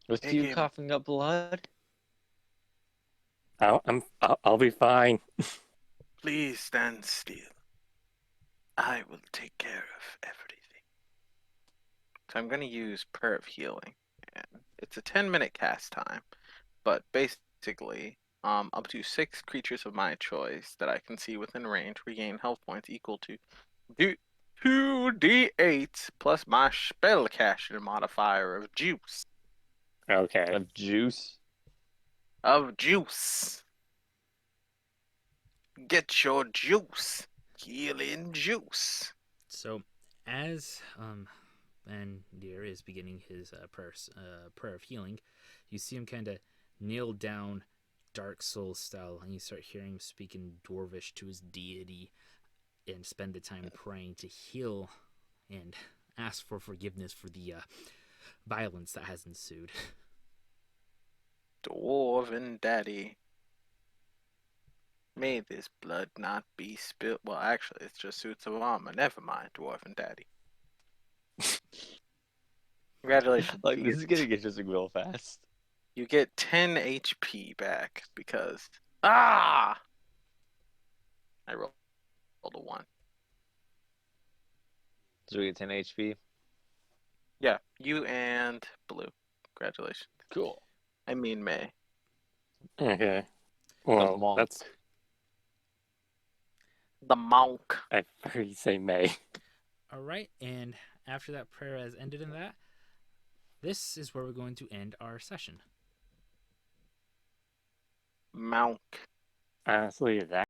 With Hey, you Kim. coughing up blood? I'll be fine. Please stand still. I will take care of everything. So I'm going to use Prayer of Healing. And it's a 10-minute cast time. But basically, up to 6 creatures of my choice that I can see within range regain health points equal to 2d8 plus my spellcaster modifier of juice. Okay. Of juice? Of juice. Get your juice. Healing juice. So, as Van Deer is beginning his prayer of healing, you see him kind of kneel down, Dark Souls style, and you start hearing him speak in Dwarvish to his deity, and spend the time praying to heal and ask for forgiveness for the violence that has ensued. Dwarven daddy. May this blood not be spilled. Well, actually, it's just suits of armor. Never mind, Dwarven daddy. Congratulations. Like, this is getting interesting real fast. You get 10 HP back because. Ah! I rolled a 1. So we get 10 HP. Yeah, you and Blue. Congratulations. Cool. I mean, May. Okay. The Well, monk. that's The monk. I heard you say May. All right, and after that prayer has ended in that, this is where we're going to end our session. Monk. Honestly, that